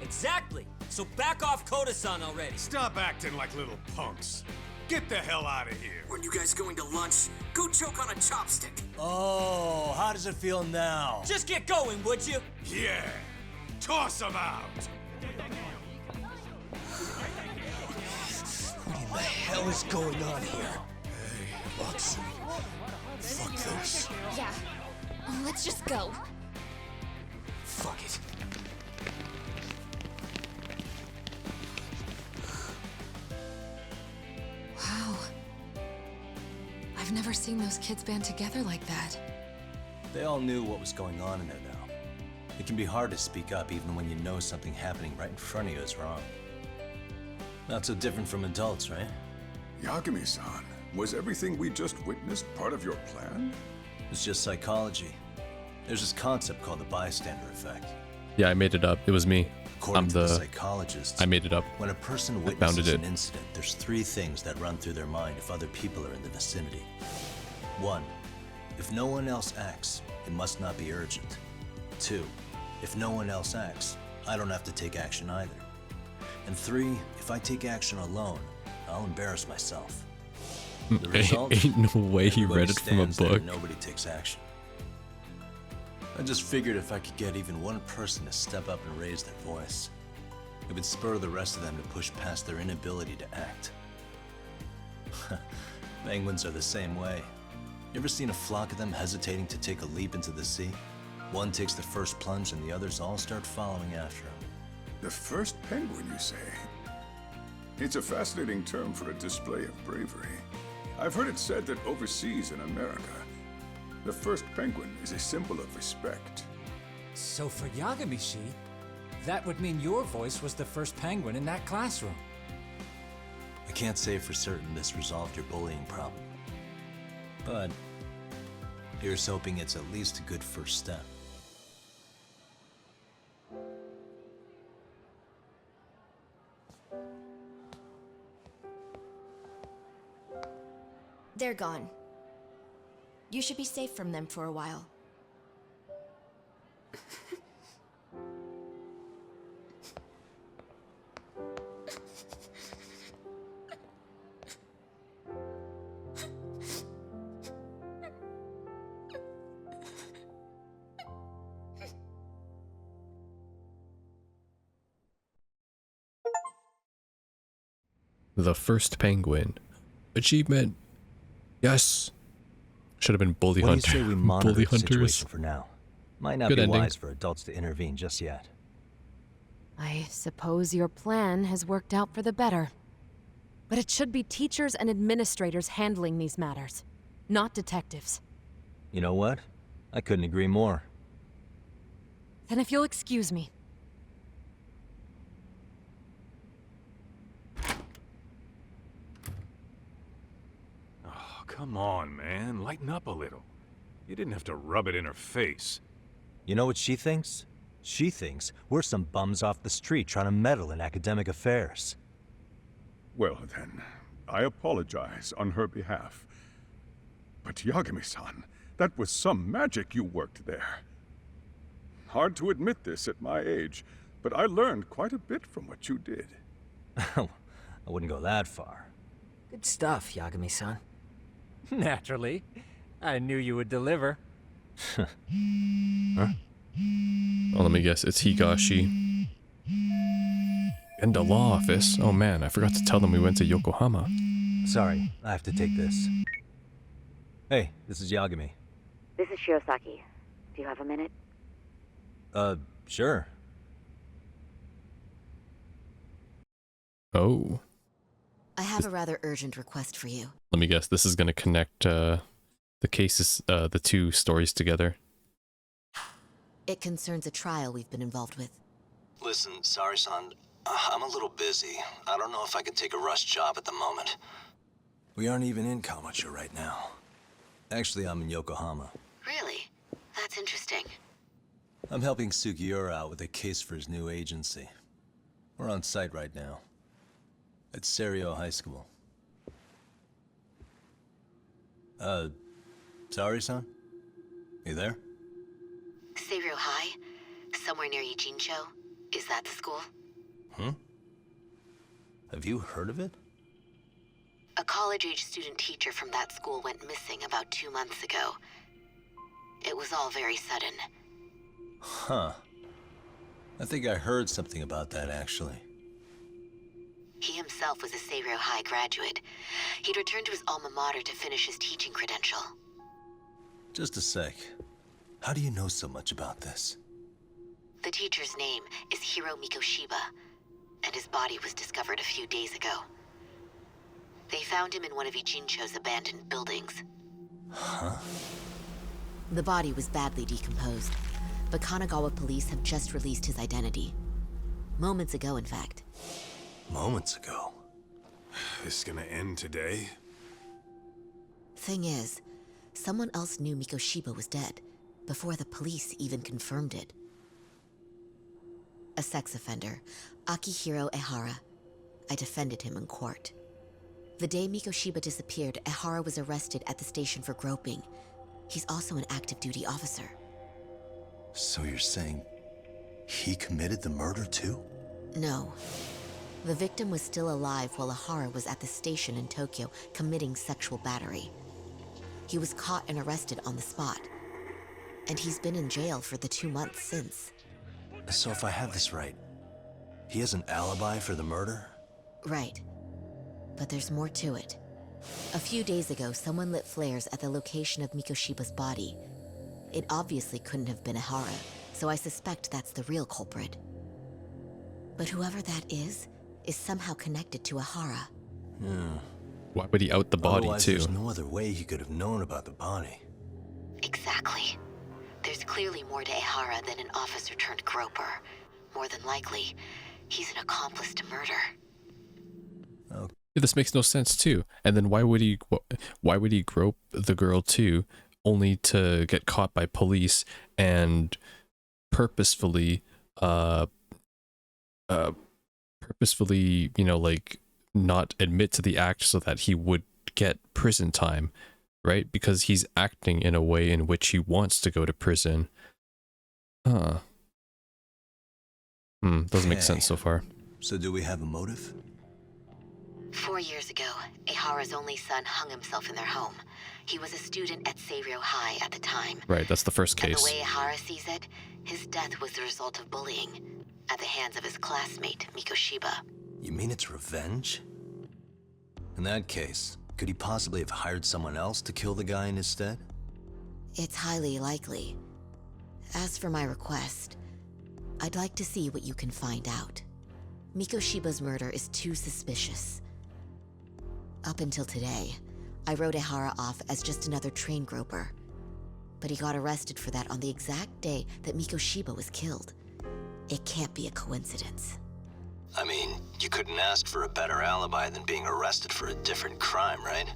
Exactly. So back off Koda-san already. Stop acting like little punks. Get the hell out of here. When you guys going to lunch, go choke on a chopstick. Oh, how does it feel now? Just get going, would you? Yeah. Toss them out. What in the hell is going on here? Hey, Matsu. Fuck this. Yeah. Let's just go. Fuck it. I've never seen those kids band together like that. They all knew what was going on in there now. It can be hard to speak up even when you know something happening right in front of you is wrong. Not so different from adults, right? Yagami-san, was everything we just witnessed part of your plan? It's just psychology. There's this concept called the bystander effect. Yeah, I made it up. It was me. According to the psychologists, I made it up. When a person witnesses an incident, there's 3 things that run through their mind if other people are in the vicinity. 1, if no one else acts, it must not be urgent. 2, if no one else acts, I don't have to take action either. And 3, if I take action alone, I'll embarrass myself. The result, ain't no way he read it from a book. Nobody takes action. I just figured if I could get even one person to step up and raise their voice, it would spur the rest of them to push past their inability to act. Penguins are the same way. You ever seen a flock of them hesitating to take a leap into the sea? One takes the first plunge and the others all start following after him. The first penguin, you say? It's a fascinating term for a display of bravery. I've heard it said that overseas in America, the first penguin is a symbol of respect. So for Yagami-shi, that would mean your voice was the first penguin in that classroom. I can't say for certain this resolved your bullying problem, but here's hoping it's at least a good first step. They're gone. You should be safe from them for a while. The first penguin. Achievement. Yes. Should have been bully What hunter. do you say we monitor Bully the hunters. situation for now? Might not Good be ending. wise for adults to intervene just yet. I suppose your plan has worked out for the better. But it should be teachers and administrators handling these matters, not detectives. You know what? I couldn't agree more. Then if you'll excuse me. Oh, come on, man. Lighten up a little. You didn't have to rub it in her face. You know what she thinks? She thinks we're some bums off the street trying to meddle in academic affairs. Well then, I apologize on her behalf. But Yagami-san, that was some magic you worked there. Hard to admit this at my age, but I learned quite a bit from what you did. I wouldn't go that far. Good stuff, Yagami-san. Naturally. I knew you would deliver. Huh? Oh, let me guess. It's Higashi. And the law office. Oh man, I forgot to tell them we went to Yokohama. Sorry, I have to take this. Hey, this is Yagami. This is Shirosaki. Do you have a minute? Sure. Oh. I have a rather urgent request for you. Let me guess. This is going to connect the cases, the two stories together. It concerns a trial we've been involved with. Listen, Saori-san, I'm a little busy. I don't know if I can take a rush job at the moment. We aren't even in Kawachi right now. Actually, I'm in Yokohama. Really? That's interesting. I'm helping Sugiura out with a case for his new agency. We're on site right now. At Saori High School. Saori-san? You there? Saori High? Somewhere near Ijincho? Is that the school? Have you heard of it? A college-age student teacher from that school went missing about 2 months ago. It was all very sudden. Huh. I think I heard something about that, actually. He himself was a Saori High graduate. He'd returned to his alma mater to finish his teaching credential. Just a sec. How do you know so much about this? The teacher's name is Hiro Mikoshiba, and his body was discovered a few days ago. They found him in one of Ijincho's abandoned buildings. Huh? The body was badly decomposed, but Kanagawa police have just released his identity. Moments ago, in fact. Moments ago? This is gonna end today? Thing is, someone else knew Mikoshiba was dead, before the police even confirmed it. A sex offender, Akihiro Ehara. I defended him in court. The day Mikoshiba disappeared, Ehara was arrested at the station for groping. He's also an active duty officer. So you're saying he committed the murder too? No. The victim was still alive while Ehara was at the station in Tokyo committing sexual battery. He was caught and arrested on the spot. And he's been in jail for the 2 months since. So if I have this right, he has an alibi for the murder? Right. But there's more to it. A few days ago, someone lit flares at the location of Mikoshiba's body. It obviously couldn't have been Ehara, so I suspect that's the real culprit. But whoever that is somehow connected to Ehara. Yeah. Why would he out the body Otherwise, too? There's no other way he could have known about the body. Exactly. There's clearly more to Ehara than an officer turned groper. More than likely, he's an accomplice to murder. Okay. Yeah, this makes no sense too. And then why would he grope the girl too, only to get caught by police and purposefully, like not admit to the act so that he would get prison time, right? Because he's acting in a way in which he wants to go to prison. Doesn't make sense so far. So do we have a motive? 4 years ago, Ehara's only son hung himself in their home. He was a student at Saori High at the time. Right, that's the first And case. the way Ehara sees it, his death was the result of bullying at the hands of his classmate, Mikoshiba. You mean it's revenge? In that case, could he possibly have hired someone else to kill the guy in his stead? It's highly likely. As for my request, I'd like to see what you can find out. Mikoshiba's murder is too suspicious. Up until today, I wrote Ehara off as just another train groper. But he got arrested for that on the exact day that Mikoshiba was killed. It can't be a coincidence. I mean, you couldn't ask for a better alibi than being arrested for a different crime, right?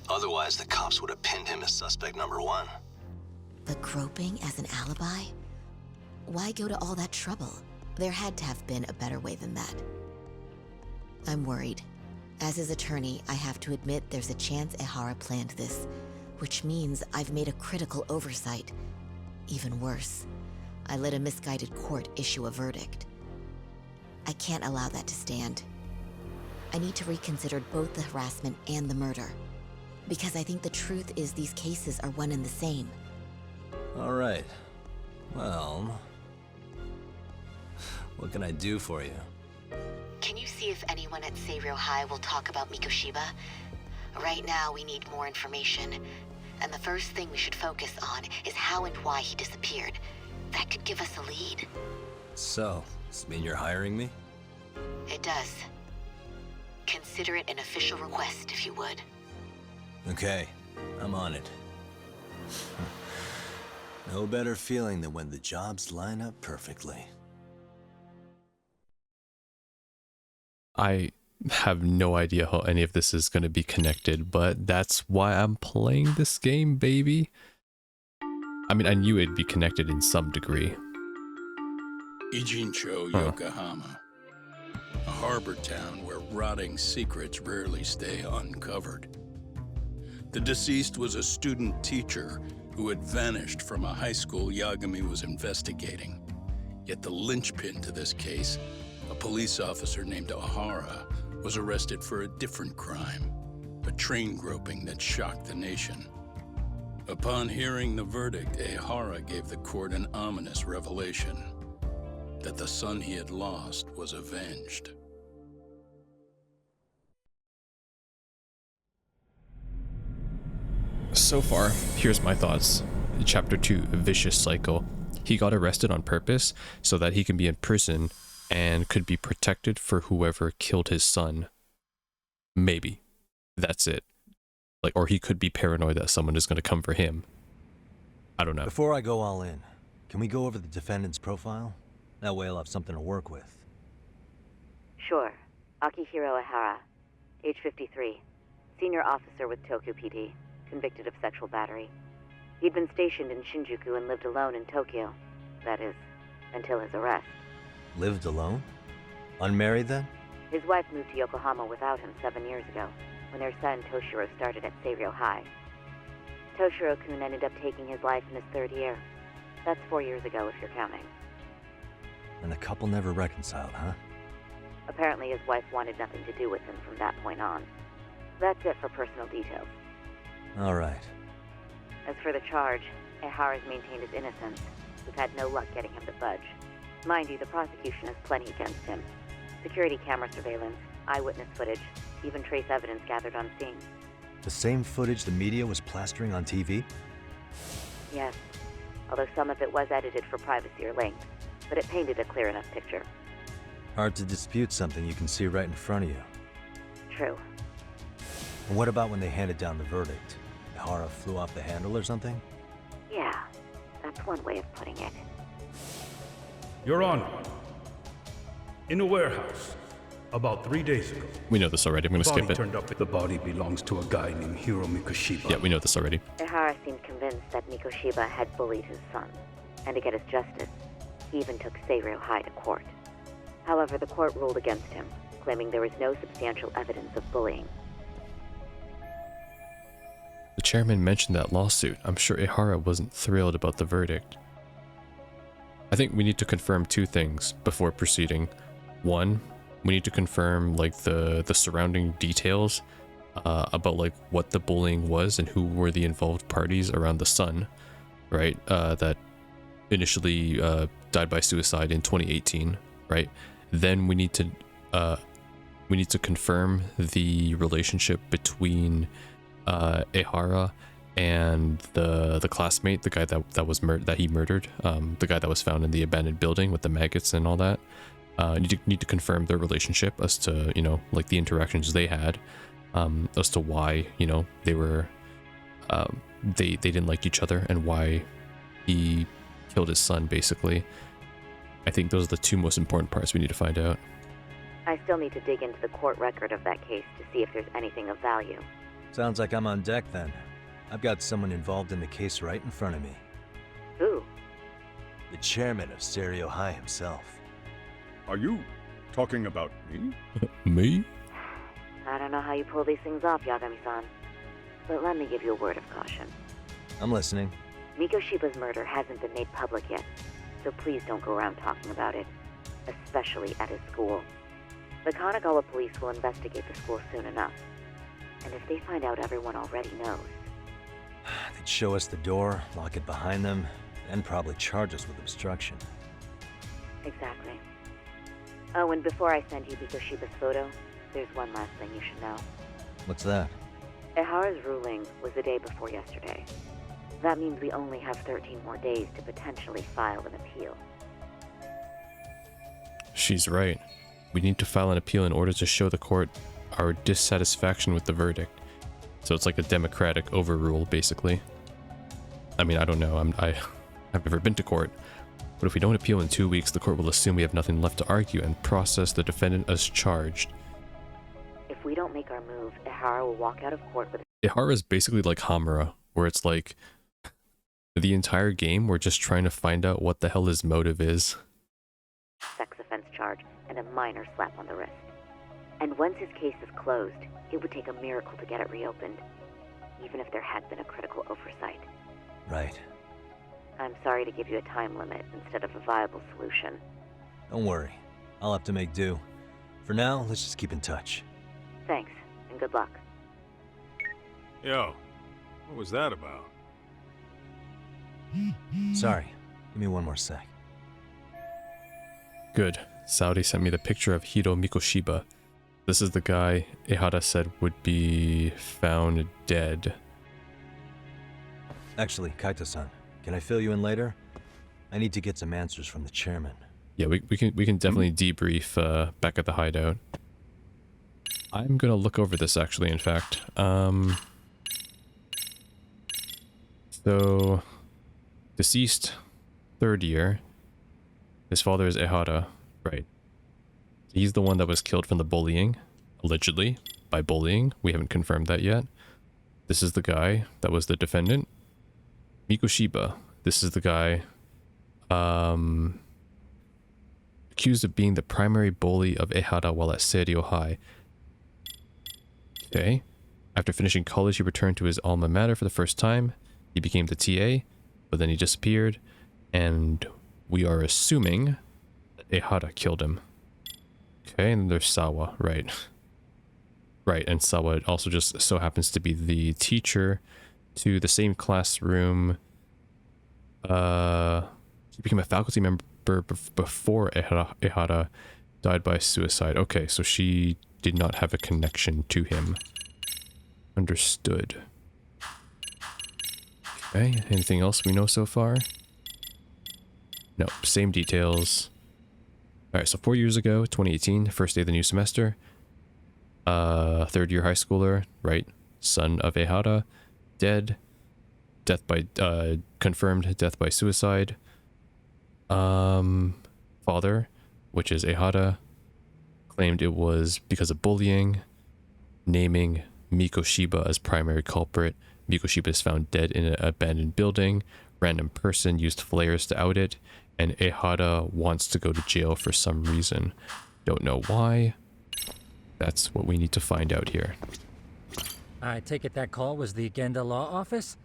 Otherwise, the cops would have pinned him as suspect number 1. But groping as an alibi? Why go to all that trouble? There had to have been a better way than that. I'm worried. As his attorney, I have to admit there's a chance Ehara planned this, which means I've made a critical oversight. Even worse, I let a misguided court issue a verdict. I can't allow that to stand. I need to reconsider both the harassment and the murder, because I think the truth is these cases are one and the same. All right. Well, what can I do for you? Can you see if anyone at Saori High will talk about Mikoshiba? Right now, we need more information. And the first thing we should focus on is how and why he disappeared. That could give us a lead. So, does it mean you're hiring me? It does. Consider it an official request, if you would. Okay, I'm on it. No better feeling than when the jobs line up perfectly. I have no idea how any of this is going to be connected, but that's why I'm playing this game, baby. I mean, I knew it'd be connected in some degree. Ijincho, Yokohama. A harbor town where rotting secrets rarely stay uncovered. The deceased was a student teacher who had vanished from a high school Yagami was investigating. Yet the linchpin to this case, a police officer named Ehara, was arrested for a different crime, a train groping that shocked the nation. Upon hearing the verdict, Ehara gave the court an ominous revelation, that the son he had lost was avenged. So far, here's my thoughts. Chapter 2, a vicious cycle. He got arrested on purpose so that he can be in prison and could be protected for whoever killed his son. Maybe. That's it. Like, or he could be paranoid that someone is going to come for him. I don't know. Before I go all in, can we go over the defendant's profile? That way I'll have something to work with. Sure. Akihiro Ihara, age 53, senior officer with Tokyo PD, convicted of sexual battery. He'd been stationed in Shinjuku and lived alone in Tokyo. That is, until his arrest. Lived alone? Unmarried then? His wife moved to Yokohama without him 7 years ago, when their son Toshiro started at Saori High. Toshiro-kun ended up taking his life in his 3rd year. That's 4 years ago if you're counting. And the couple never reconciled, huh? Apparently his wife wanted nothing to do with him from that point on. That's it for personal details. All right. As for the charge, Ihara's maintained his innocence. We've had no luck getting him to budge. Mind you, the prosecution has plenty against him. Security camera surveillance, eyewitness footage, even trace evidence gathered on scene. The same footage the media was plastering on TV? Yes, although some of it was edited for privacy or length, but it painted a clear enough picture. Hard to dispute something you can see right in front of you. True. And what about when they handed down the verdict? Ihara flew off the handle or something? Yeah, that's one way of putting it. Your Honor, in a warehouse, about 3 days ago. We know this already. I'm going to skip it. Turned up. The body belongs to a guy named Hiro Mikoshiba. Yeah, we know this already. Ihara seemed convinced that Mikoshiba had bullied his son, and to get his justice, he even took Saori High to court. However, the court ruled against him, claiming there was no substantial evidence of bullying. The chairman mentioned that lawsuit. I'm sure Ihara wasn't thrilled about the verdict. I think we need to confirm 2 things before proceeding. One, we need to confirm like the surrounding details about like what the bullying was and who were the involved parties around the son, right? That initially died by suicide in 2018, right? Then we need to confirm the relationship between Ihara and the classmate, the guy that he murdered, the guy that was found in the abandoned building with the maggots and all that. Need to confirm their relationship as to, you know, like the interactions they had, as to why, you know, they were they didn't like each other and why he killed his son, basically. I think those are the 2 most important parts we need to find out. I still need to dig into the court record of that case to see if there's anything of value. Sounds like I'm on deck then. I've got someone involved in the case right in front of me. Who? The chairman of Saori High himself. Are you talking about me? Me? I don't know how you pull these things off, Yagami-san, but let me give you a word of caution. I'm listening. Mikoshiba's murder hasn't been made public yet, so please don't go around talking about it, especially at his school. The Kanagawa police will investigate the school soon enough, and if they find out everyone already knows... They'd show us the door, lock it behind them, and probably charge us with obstruction. Exactly. Oh, and before I send you Mikoshiba's photo, there's one last thing you should know. What's that? Ihara's ruling was the day before yesterday. That means we only have 13 more days to potentially file an appeal. She's right. We need to file an appeal in order to show the court our dissatisfaction with the verdict. So it's like a democratic overrule, basically. I mean, I don't know. I've never been to court. But if we don't appeal in 2 weeks, the court will assume we have nothing left to argue and process the defendant as charged. If we don't make our move, Ihara will walk out of court with... Ihara is basically like Hamura, where it's like, the entire game we're just trying to find out what the hell his motive is. Sex offense charge and a minor slap on the wrist. And once his case is closed, it would take a miracle to get it reopened, even if there had been a critical oversight. Right. I'm sorry to give you a time limit instead of a viable solution. Don't worry. I'll have to make do. For now, let's just keep in touch. Thanks, and good luck. Yo, what was that about? Sorry. Give me one more sec. Good. Saori sent me the picture of Hiro Mikoshiba. This is the guy Ihara said would be found dead. Actually, Kaito-san, can I fill you in later? I need to get some answers from the chairman. Yeah, we can definitely debrief back at the hideout. I'm gonna look over this actually, in fact. So, deceased, 3rd year. His father is Ehara, right. He's the one that was killed from the bullying, allegedly, by bullying. We haven't confirmed that yet. This is the guy that was the defendant. Mikoshiba, this is the guy accused of being the primary bully of Ehara while at Seiryo High. Okay. After finishing college, he returned to his alma mater for the first time. He became the TA, but then he disappeared, and we are assuming that Ehara killed him. Okay, and there's Sawa, right. Right, and Sawa also just so happens to be the teacher to the same classroom. She became a faculty member before Ehara died by suicide. Okay, so she did not have a connection to him. Understood. Okay, anything else we know so far? No, same details. Alright, so 4 years ago, 2018, first day of the new semester. 3rd year high schooler, right? Son of Ehara, dead. Death by, confirmed death by suicide. Father, which is Ehara, claimed it was because of bullying, naming Mikoshiba as primary culprit. Mikoshiba is found dead in an abandoned building. Random person used flares to out it, and Ehara wants to go to jail for some reason. Don't know why. That's what we need to find out here. I take it that call was the Genda Law Office?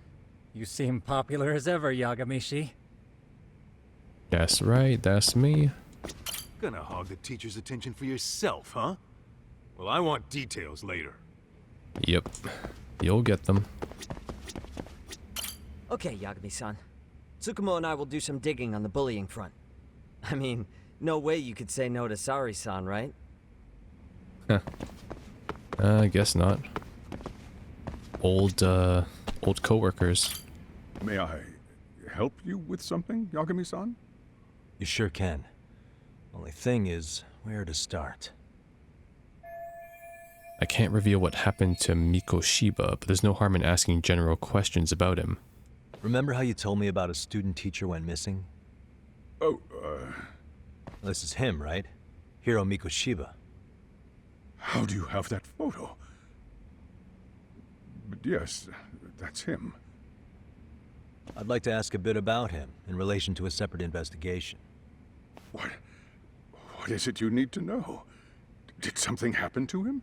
You seem popular as ever, Yagamishi. That's right, that's me. Gonna hog the teacher's attention for yourself, huh? Well, I want details later. Yep, you'll get them. Okay, Yagami-san. Tsukumo and I will do some digging on the bullying front. I mean, no way you could say no to Saori-san, right? Huh. I guess not. Old co-workers. May I help you with something, Yagami-san? You sure can. Only thing is, where to start? I can't reveal what happened to Mikoshiba, but there's no harm in asking general questions about him. Remember how you told me about a student teacher went missing? Oh, This is him, right? Hiro Mikoshiba. How do you have that photo? But yes, that's him. I'd like to ask a bit about him in relation to a separate investigation. What is it you need to know? Did something happen to him?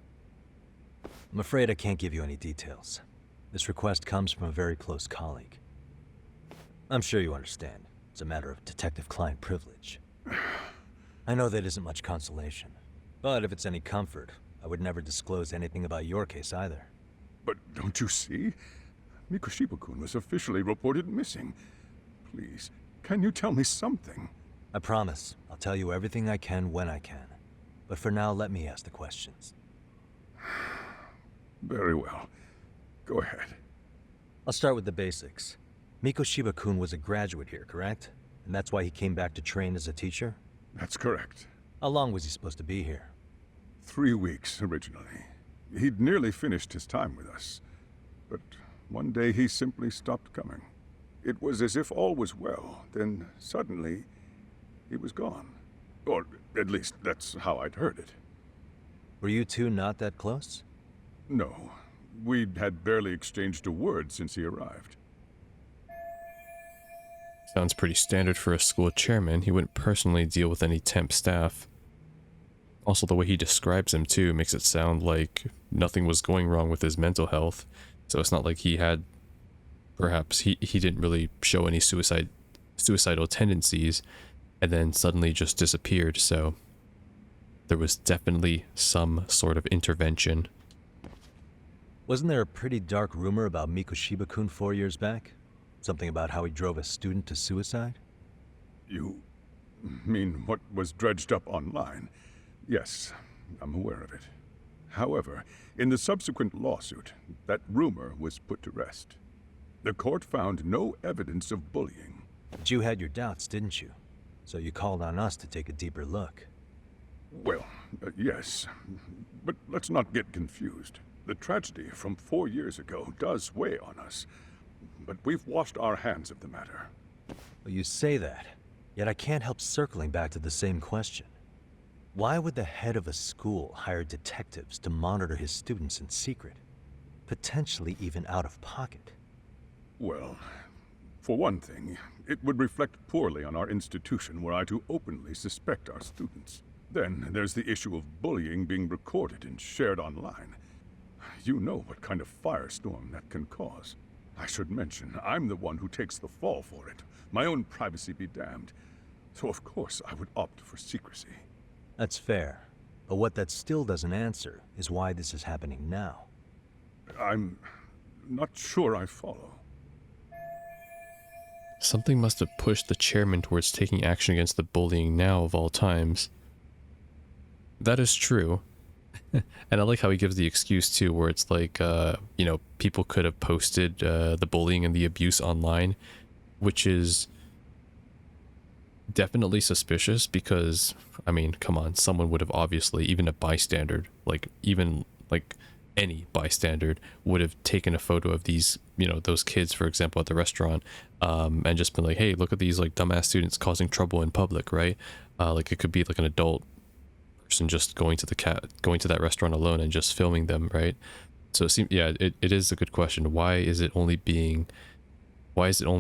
I'm afraid I can't give you any details. This request comes from a very close colleague. I'm sure you understand. It's a matter of detective-client privilege. I know that isn't much consolation. But if it's any comfort, I would never disclose anything about your case either. But don't you see? Mikoshiba-kun was officially reported missing. Please, can you tell me something? I promise. I'll tell you everything I can when I can. But for now, let me ask the questions. Very well. Go ahead. I'll start with the basics. Mikoshiba-kun was a graduate here, correct? And that's why he came back to train as a teacher? That's correct. How long was he supposed to be here? 3 weeks, originally. He'd nearly finished his time with us. But one day he simply stopped coming. It was as if all was well, then suddenly he was gone. Or at least that's how I'd heard it. Were you two not that close? No. We'd had barely exchanged a word since he arrived. Sounds pretty standard for a school chairman. He wouldn't personally deal with any temp staff. Also, the way he describes him, too, makes it sound like nothing was going wrong with his mental health. So it's not like he had... Perhaps he didn't really show any suicidal tendencies, and then suddenly just disappeared, so... There was definitely some sort of intervention. Wasn't there a pretty dark rumor about Mikoshiba-kun 4 years back? Something about how he drove a student to suicide? You mean what was dredged up online? Yes, I'm aware of it. However, in the subsequent lawsuit, that rumor was put to rest. The court found no evidence of bullying. But you had your doubts, didn't you? So you called on us to take a deeper look. Well, yes. But let's not get confused. The tragedy from 4 years ago does weigh on us. but we've washed our hands of the matter. Well, you say that, yet I can't help circling back to the same question. Why would the head of a school hire detectives to monitor his students in secret? Potentially even out of pocket. Well, for one thing, it would reflect poorly on our institution were I to openly suspect our students. Then there's the issue of bullying being recorded and shared online. You know what kind of firestorm that can cause. I should mention, I'm the one who takes the fall for it. My own privacy be damned. So of course I would opt for secrecy. That's fair. But what that still doesn't answer is why this is happening now. I'm not sure I follow. Something must have pushed the chairman towards taking action against the bullying now of all times. That is true. And I like how he gives the excuse too, where it's like, you know, people could have posted the bullying and the abuse online, which is definitely suspicious because, I mean, come on, someone would have obviously, even a bystander, like even like any bystander would have taken a photo of these, you know, those kids, for example, at the restaurant, and just been like, hey, look at these like dumbass students causing trouble in public, right? Like it could be like an adult person just going to that restaurant alone and just filming them, right? So it seems, yeah, it is a good question. Why is it only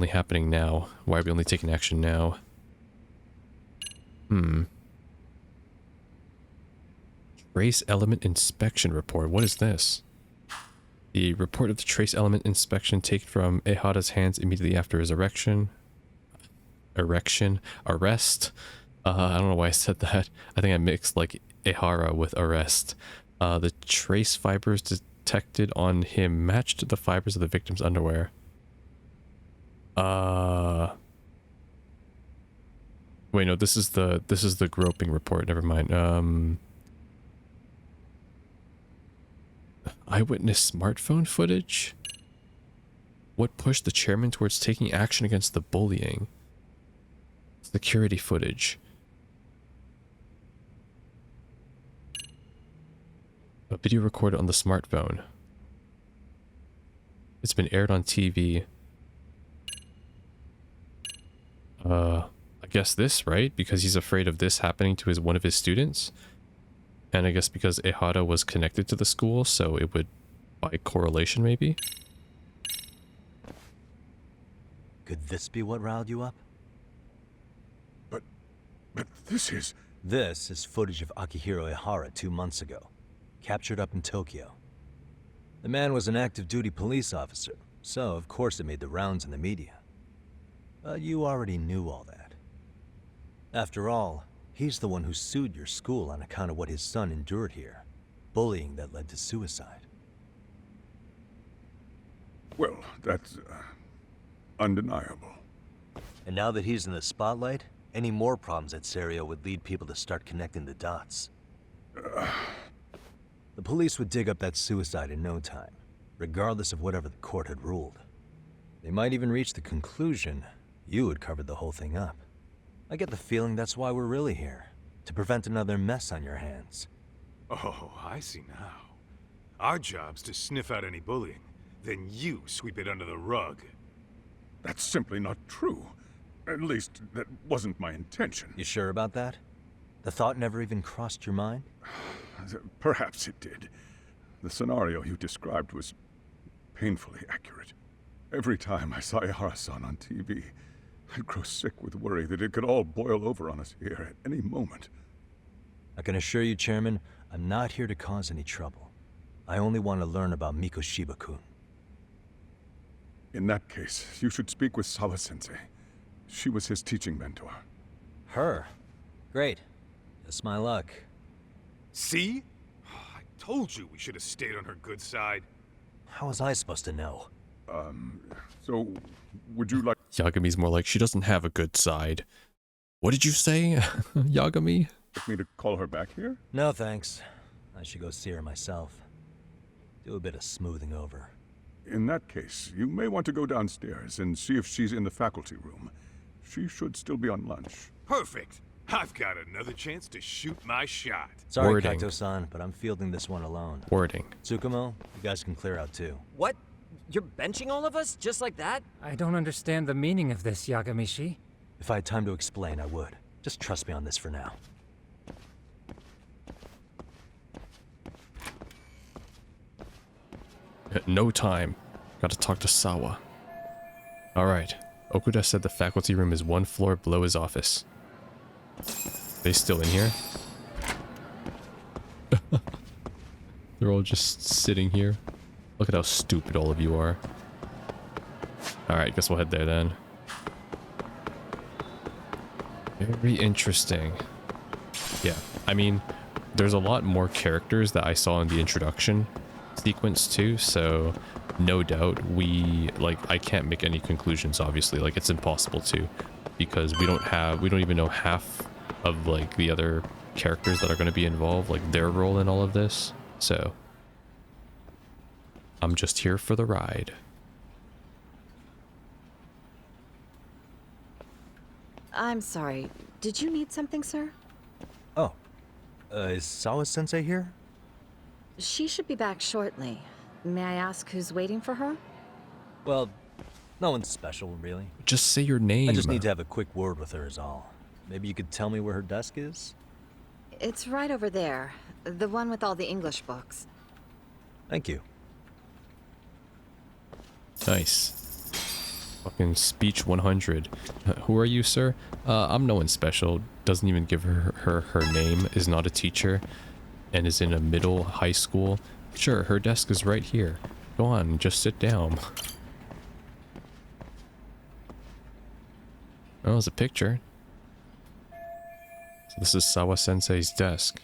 happening now? Why are we only taking action now? Trace element inspection report. What is this? The report of the trace element inspection taken from Ehara's hands immediately after his arrest. I don't know why I said that. I think I mixed like Ehara with arrest. The trace fibers detected on him matched the fibers of the victim's underwear. Wait, no, this is the groping report. Never mind. Eyewitness smartphone footage? What pushed the chairman towards taking action against the bullying? Security footage. A video recorded on the smartphone. It's been aired on TV. I guess this, right? Because he's afraid of this happening to one of his students. And I guess because Ehara was connected to the school, so it would, by correlation maybe? Could this be what riled you up? But this is... This is footage of Akihiro Ehara 2 months ago, captured up in Tokyo. The man was an active duty police officer, so of course it made the rounds in the media. But you already knew all that. After all, he's the one who sued your school on account of what his son endured here. Bullying that led to suicide. Well, that's undeniable. And now that he's in the spotlight, any more problems at Serio would lead people to start connecting the dots. The police would dig up that suicide in no time, regardless of whatever the court had ruled. They might even reach the conclusion you had covered the whole thing up. I get the feeling that's why we're really here, to prevent another mess on your hands. Oh, I see now. Our job's to sniff out any bullying, then you sweep it under the rug. That's simply not true. At least, that wasn't my intention. You sure about that? The thought never even crossed your mind? Perhaps it did. The scenario you described was painfully accurate. Every time I saw Ehara-san on TV, I'd grow sick with worry that it could all boil over on us here at any moment. I can assure you, Chairman, I'm not here to cause any trouble. I only want to learn about Mikoshiba-kun. In that case, you should speak with Sawa-sensei. She was his teaching mentor. Her? Great. Just my luck. See? I told you we should have stayed on her good side. How was I supposed to know? So, would you like... Yagami's more like, she doesn't have a good side. What did you say, Yagami? Want me to call her back here? No, thanks. I should go see her myself. Do a bit of smoothing over. In that case, you may want to go downstairs and see if she's in the faculty room. She should still be on lunch. Perfect. I've got another chance to shoot my shot. Sorry, Kaito-san, but I'm fielding this one alone. Wording. Tsukumo, you guys can clear out too. What? You're benching all of us just like that? I don't understand the meaning of this, Yagamishi. If I had time to explain, I would. Just trust me on this for now. No time. Gotta talk to Sawa. Alright. Okuda said the faculty room is one floor below his office. They still in here? They're all just sitting here. Look at how stupid all of you are. Alright, guess we'll head there then. Very interesting. Yeah, I mean, there's a lot more characters that I saw in the introduction sequence too, so no doubt I can't make any conclusions, obviously. Like, it's impossible to, because we don't even know half of like the other characters that are going to be involved, like their role in all of this. So I'm just here for the ride. I'm sorry. Did you need something, sir? Oh. Is Sawa-sensei here? She should be back shortly. May I ask who's waiting for her? Well, no one's special, really. Just say your name. I just need to have a quick word with her is all. Maybe you could tell me where her desk is? It's right over there. The one with all the English books. Thank you. Nice. Fucking speech 100. Who are you, sir? I'm no one special. Doesn't even give her name. Is not a teacher. And is in a middle high school. Sure, her desk is right here. Go on, just sit down. Oh, there's a picture. So this is Sawa-sensei's desk.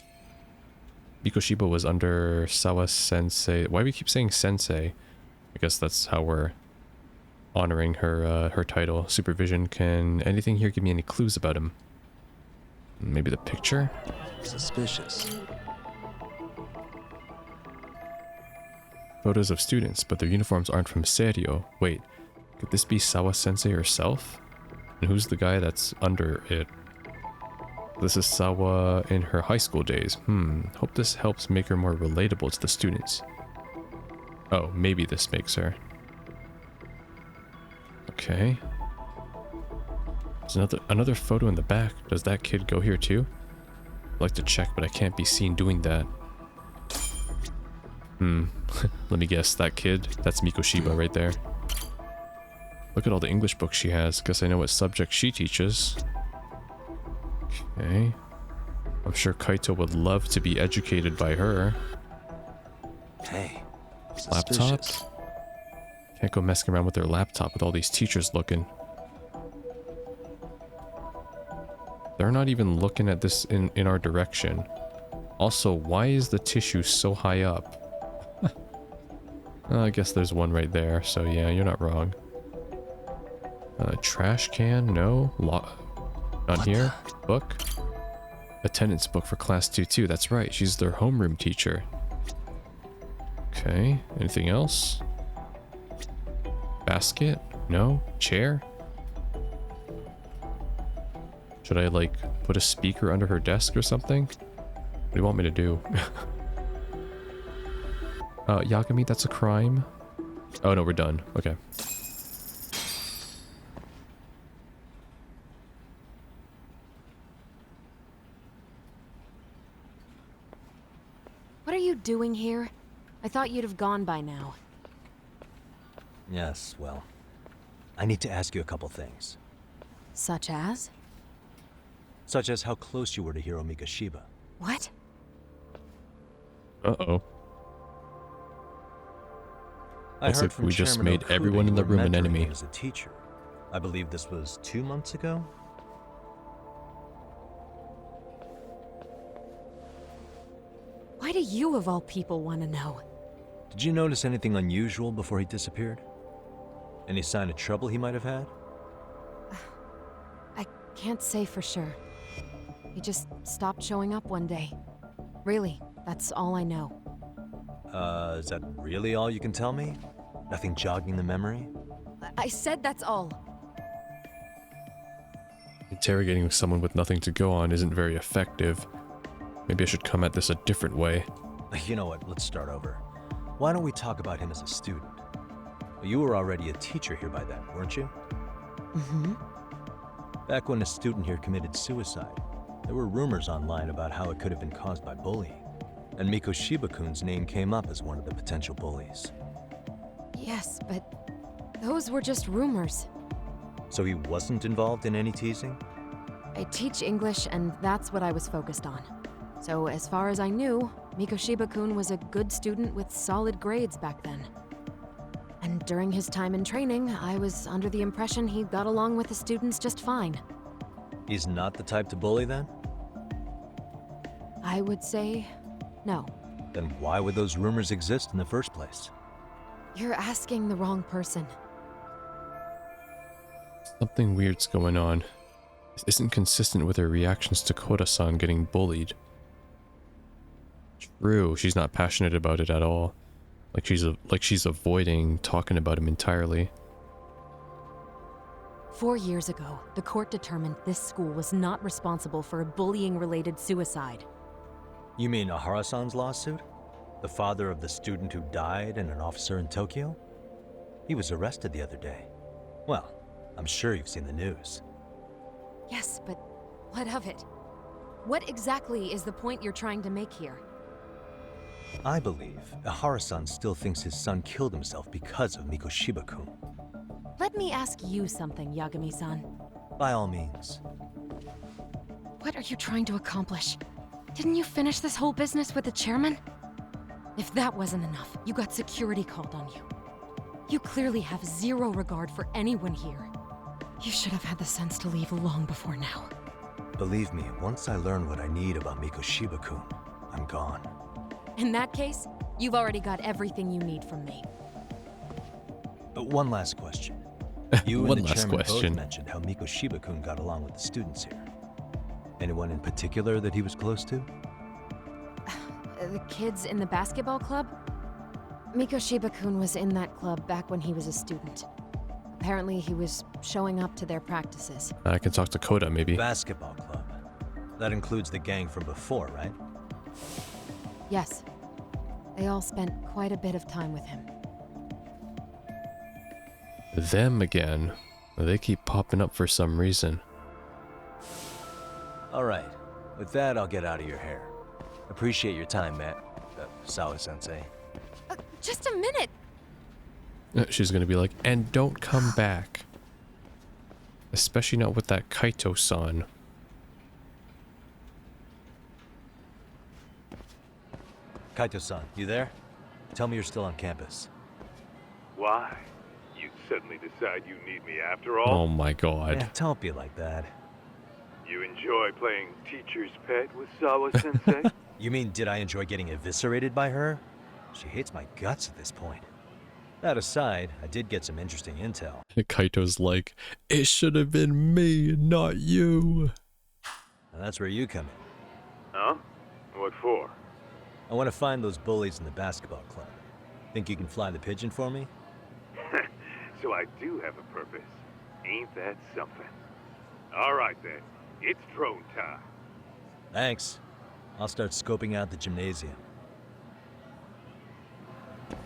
Mikoshiba was under Sawa-sensei. Why do we keep saying sensei? I guess that's how we're honoring her her title. Supervision. Can anything here give me any clues about him? Maybe the picture? Suspicious. Photos of students, but their uniforms aren't from Serio. Wait, could this be Sawa-sensei herself? And who's the guy that's under it? This is Sawa in her high school days. Hope this helps make her more relatable to the students. Oh, maybe this makes her. Okay. There's another photo in the back. Does that kid go here too? I'd like to check, but I can't be seen doing that. Let me guess, that kid? That's Mikoshiba right there. Look at all the English books she has. Guess I know what subject she teaches. Okay. I'm sure Kaito would love to be educated by her. Hey. Laptop? Can't go messing around with their laptop with all these teachers looking. They're not even looking at this in our direction. Also, why is the tissue so high up? I guess there's one right there, so yeah, you're not wrong. Trash can? No. Not here. Book? Attendance book for class 2-2. That's right, she's their homeroom teacher. Okay, anything else? Basket? No. Chair? Should I, like, put a speaker under her desk or something? What do you want me to do? Yagami, that's a crime. Oh no, we're done. Okay. What are you doing here? I thought you'd have gone by now. Yes, well, I need to ask you a couple things. Such as? Such as how close you were to Hiro Mikoshiba. What? Uh-oh. Looks like we just Chairman made Okuda everyone in the you were room an mentoring enemy. him as a teacher. I believe this was 2 months ago? Why do you, of all people, want to know? Did you notice anything unusual before he disappeared? Any sign of trouble he might have had? I can't say for sure. He just stopped showing up one day. Really, that's all I know. Is that really all you can tell me? Nothing jogging the memory? I said that's all. Interrogating someone with nothing to go on isn't very effective. Maybe I should come at this a different way. You know what, let's start over. Why don't we talk about him as a student? You were already a teacher here by then, weren't you? Mm-hmm. Back when a student here committed suicide, there were rumors online about how it could have been caused by bullying. And Mikoshiba-kun's name came up as one of the potential bullies. Yes, but those were just rumors. So he wasn't involved in any teasing? I teach English, and that's what I was focused on. So as far as I knew, Mikoshiba-kun was a good student with solid grades back then. And during his time in training, I was under the impression he got along with the students just fine. He's not the type to bully then? I would say no. Then why would those rumors exist in the first place? You're asking the wrong person. Something weird's going on. This isn't consistent with her reactions to Koda-san getting bullied. True, she's not passionate about it at all. Like she's avoiding talking about him entirely. 4 years ago, the court determined this school was not responsible for a bullying-related suicide. You mean Ahara-san's lawsuit? The father of the student who died and an officer in Tokyo? He was arrested the other day. Well, I'm sure you've seen the news. Yes, but what of it? What exactly is the point you're trying to make here? I believe Ahara-san still thinks his son killed himself because of Mikoshiba-kun. Let me ask you something, Yagami-san. By all means. What are you trying to accomplish? Didn't you finish this whole business with the chairman? If that wasn't enough, you got security called on you. You clearly have zero regard for anyone here. You should have had the sense to leave long before now. Believe me, once I learn what I need about Mikoshiba-kun, I'm gone. In that case, you've already got everything you need from me. But one last question. You and the chairman both mentioned how Mikoshiba-kun got along with the students here. Anyone in particular that he was close to? The kids in the basketball club? Mikoshiba-kun was in that club back when he was a student. Apparently he was showing up to their practices. I can talk to Koda, maybe. Basketball club. That includes the gang from before, right? Yes. They all spent quite a bit of time with him. Them again. They keep popping up for some reason. Alright. With that, I'll get out of your hair. Appreciate your time, Matt. Sawa-sensei. Just a minute! She's gonna be like, and don't come back. Especially not with that Kaito-san. Kaito-san, you there? Tell me you're still on campus. Why? You suddenly decide you need me after all? Oh my god. Yeah, don't be like that. You enjoy playing teacher's pet with Sawa-sensei? You mean, did I enjoy getting eviscerated by her? She hates my guts at this point. That aside, I did get some interesting intel. Kaito's like, it should have been me, not you. And that's where you come in. Huh? What for? I want to find those bullies in the basketball club. Think you can fly the pigeon for me? So I do have a purpose. Ain't that something? All right then, it's drone time. Thanks. I'll start scoping out the gymnasium.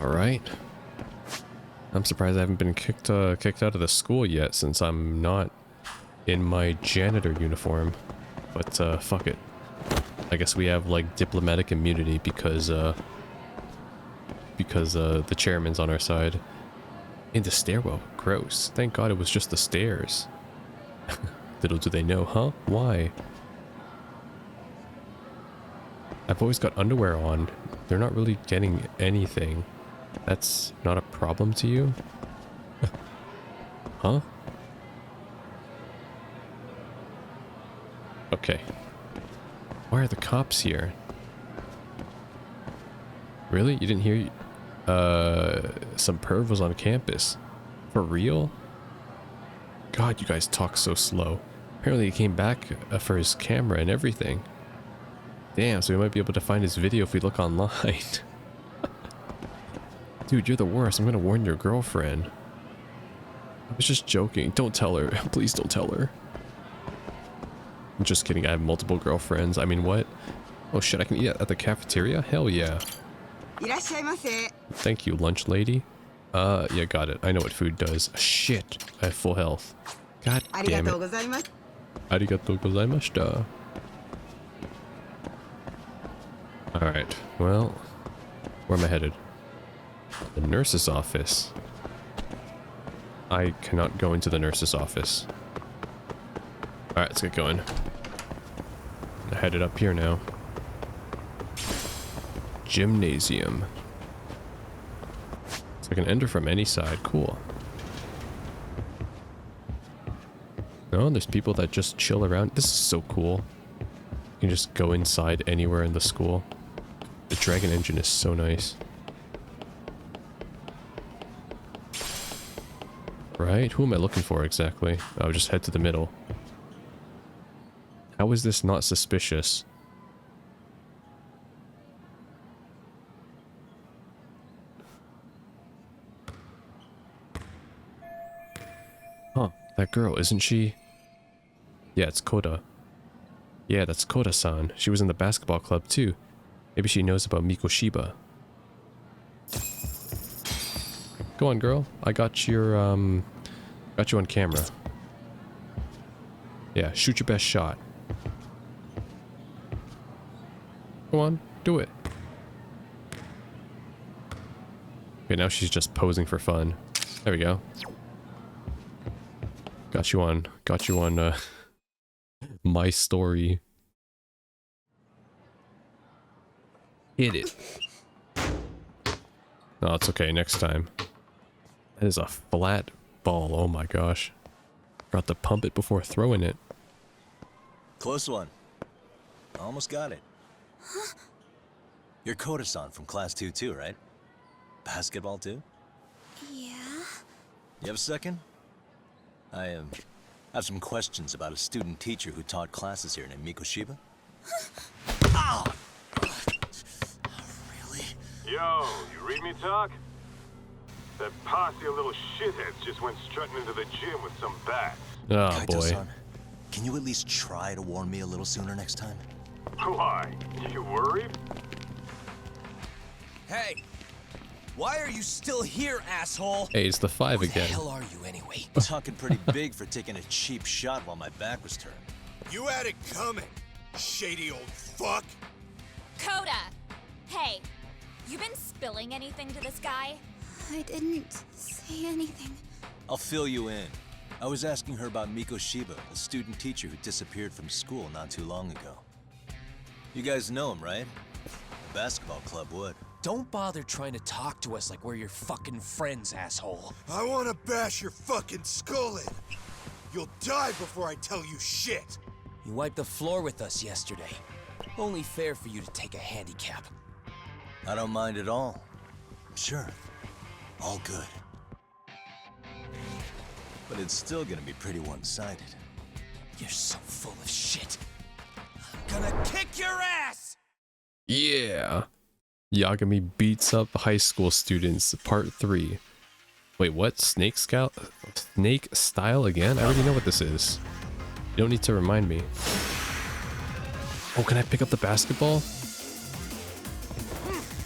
Alright. I'm surprised I haven't been kicked out of the school yet, since I'm not in my janitor uniform. But fuck it. I guess we have like diplomatic immunity because the chairman's on our side. In the stairwell. Gross. Thank God it was just the stairs. Little do they know, huh? Why? I've always got underwear on. They're not really getting anything. That's not a problem to you? Huh? Okay. Why are the cops here? Really? You didn't hear some perv was on campus? For real? God, you guys talk so slow. Apparently he came back for his camera and everything. Damn, so we might be able to find his video if we look online. Dude, you're the worst. I'm gonna warn your girlfriend. I was just joking. Don't tell her. Please don't tell her. I'm just kidding. I have multiple girlfriends. I mean, what? Oh shit, I can eat at the cafeteria? Hell yeah. Thank you, lunch lady. Yeah, got it. I know what food does. Shit, I have full health. God damn it. Arigatou gozaimashita. Alright, well, where am I headed? The nurse's office. I cannot go into the nurse's office. Alright, let's get going. I'm headed up here now. Gymnasium. So I can enter from any side. Cool. No, there's people that just chill around. This is so cool. You can just go inside anywhere in the school. The Dragon Engine is so nice. Right? Who am I looking for exactly? I'll just head to the middle. How is this not suspicious? Huh, that girl, isn't she? Yeah, it's Koda. Yeah, that's Koda-san. She was in the basketball club too. Maybe she knows about Mikoshiba. Go on, girl. I got your, got you on camera. Yeah, shoot your best shot. Go on, do it. Okay, now she's just posing for fun. There we go. Got you on, my story. Hit it. Oh, it's okay, next time. That is a flat ball, oh my gosh. Forgot to pump it before throwing it. Close one. Almost got it. Huh? You're Koda-san from class 2 too, right? Basketball too? Yeah? You have a second? I have some questions about a student teacher who taught classes here named Mikoshiba. Ow! Really? Yo, you read me talk? That posse of little shitheads just went strutting into the gym with some bats. Oh boy. Can you at least try to warn me a little sooner next time? Why? You worried? Hey! Why are you still here, asshole? Hey, it's the 5 again. Who the hell are you anyway? Talking pretty big for taking a cheap shot while my back was turned. You had it coming, shady old fuck. Koda! Hey, you been spilling anything to this guy? I didn't say anything. I'll fill you in. I was asking her about Mikoshiba, a student teacher who disappeared from school not too long ago. You guys know him, right? The basketball club would. Don't bother trying to talk to us like we're your fucking friends, asshole. I want to bash your fucking skull in. You'll die before I tell you shit. You wiped the floor with us yesterday. Only fair for you to take a handicap. I don't mind at all. Sure. All good. But it's still gonna be pretty one-sided. You're so full of shit. I'm gonna kick your ass! Yeah. Yagami beats up high school students, part 3. Wait, what? Snake style again? I already know what this is. You don't need to remind me. Oh, can I pick up the basketball?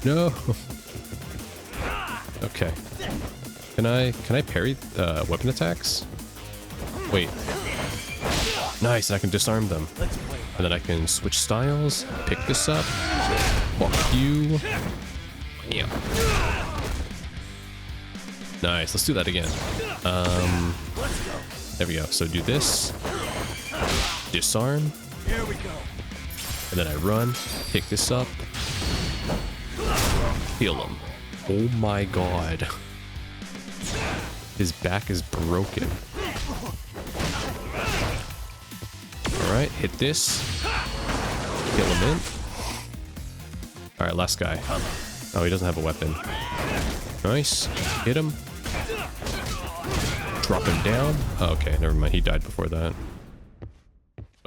No. Okay. Can I parry weapon attacks? Wait. Nice, I can disarm them. And then I can switch styles, pick this up. Fuck you. Yeah. Nice, let's do that again. There we go. So do this. Disarm. Here we go. And then I run, pick this up. Heal him. Oh my god. His back is broken. Alright, hit this. Heal him in. Alright, last guy. Oh, he doesn't have a weapon. Nice. Hit him. Drop him down. Oh, okay, never mind. He died before that.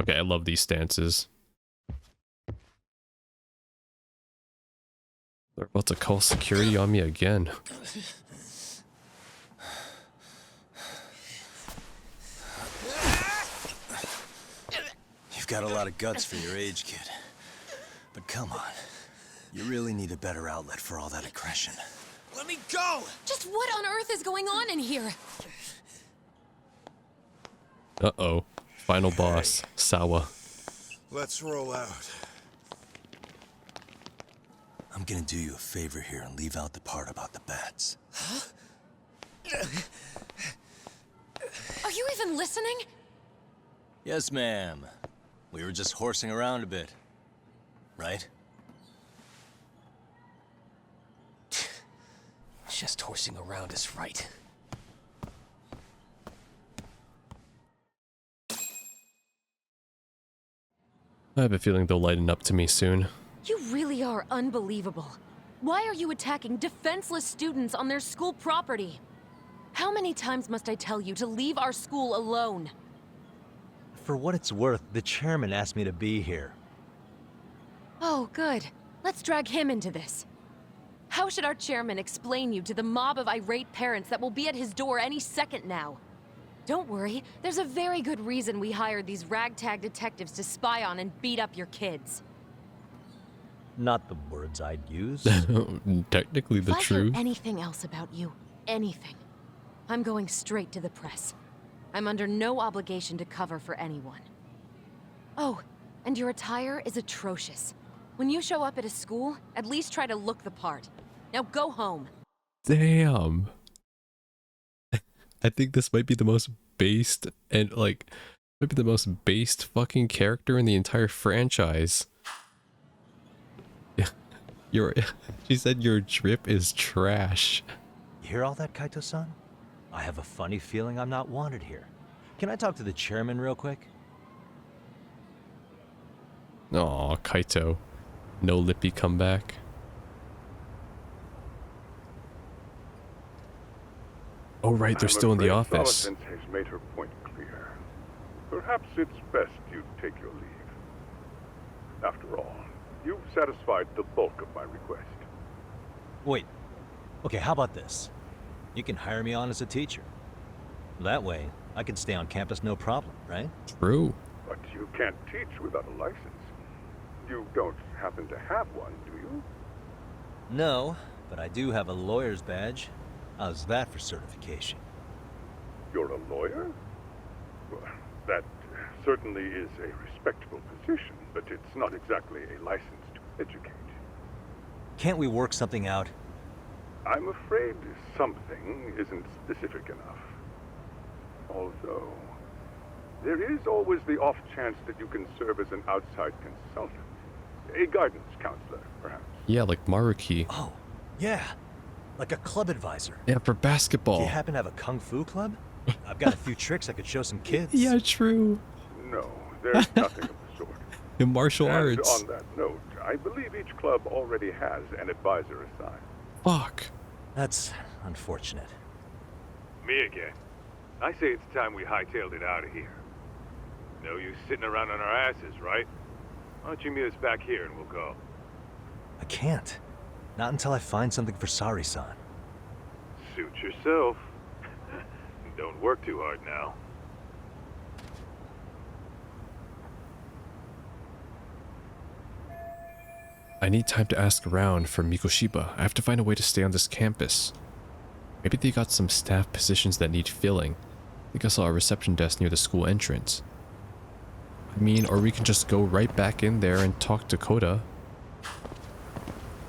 Okay, I love these stances. They're about to call security on me again. You've got a lot of guts for your age, kid. But come on. You really need a better outlet for all that aggression. Let me go! Just what on earth is going on in here? Uh-oh. Final boss, Sawa. Let's roll out. I'm gonna do you a favor here and leave out the part about the bats. Are you even listening? Yes, ma'am. We were just horsing around a bit. Right? Just horsing around is right. I have a feeling they'll lighten up to me soon. You really are unbelievable. Why are you attacking defenseless students on their school property? How many times must I tell you to leave our school alone? For what it's worth, the chairman asked me to be here. Oh, good. Let's drag him into this. How should our chairman explain you to the mob of irate parents that will be at his door any second now? Don't worry, there's a very good reason we hired these ragtag detectives to spy on and beat up your kids. Not the words I'd use. Technically the If I hear truth. anything else about you, anything, I'm going straight to the press. I'm under no obligation to cover for anyone. Oh, and your attire is atrocious. When you show up at a school, at least try to look the part. Now go home. Damn. I think this might be the most based and like maybe the most based fucking character in the entire franchise. She said your drip is trash. You hear all that, Kaito-san? I have a funny feeling I'm not wanted here. Can I talk to the chairman real quick? Aw, Kaito. No lippy comeback. Oh right, they're still in the office. Sawa-sensei has made her point clear. Perhaps it's best you take your leave. After all, you've satisfied the bulk of my request. Wait. Okay, how about this? You can hire me on as a teacher. That way, I can stay on campus no problem, right? True. But you can't teach without a license. You don't happen to have one, do you? No, but I do have a lawyer's badge. How's that for certification? You're a lawyer? Well, that certainly is a respectable position, but it's not exactly a license to educate. Can't we work something out? I'm afraid something isn't specific enough. Although, there is always the off chance that you can serve as an outside consultant. A guidance counselor, perhaps. Yeah, like Maruki. Oh, yeah. Like a club advisor. Yeah, for basketball. Do you happen to have a kung fu club? I've got a few tricks I could show some kids. Yeah, true. No, there's nothing of the sort. In martial And arts. on that note, I believe each club already has an advisor assigned. Fuck. That's unfortunate. Me again. I say it's time we hightailed it out of here. No use sitting around on our asses, right? Why don't you meet us back here and we'll go? I can't. Not until I find something for Saori-san. Suit yourself. Don't work too hard now. I need time to ask around for Mikoshiba. I have to find a way to stay on this campus. Maybe they got some staff positions that need filling. I think I saw a reception desk near the school entrance. I mean, or we can just go right back in there and talk to Koda.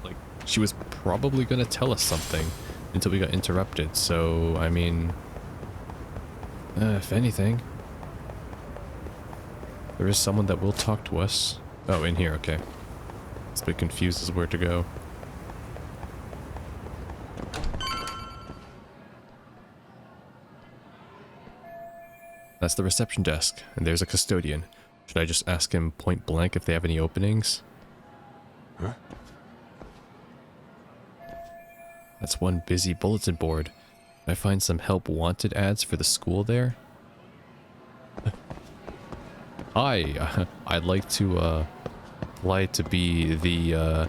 Like, she was probably gonna tell us something until we got interrupted, so, I mean... if anything... There is someone that will talk to us. Oh, in here, okay. It's a bit confused as where to go. That's the reception desk, and there's a custodian. Should I just ask him point blank if they have any openings? Huh? That's one busy bulletin board. Can I find some help wanted ads for the school there? Hi, I'd like to apply to be the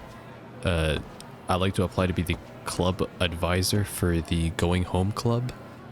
I'd like to apply to be the club advisor for the Going Home Club.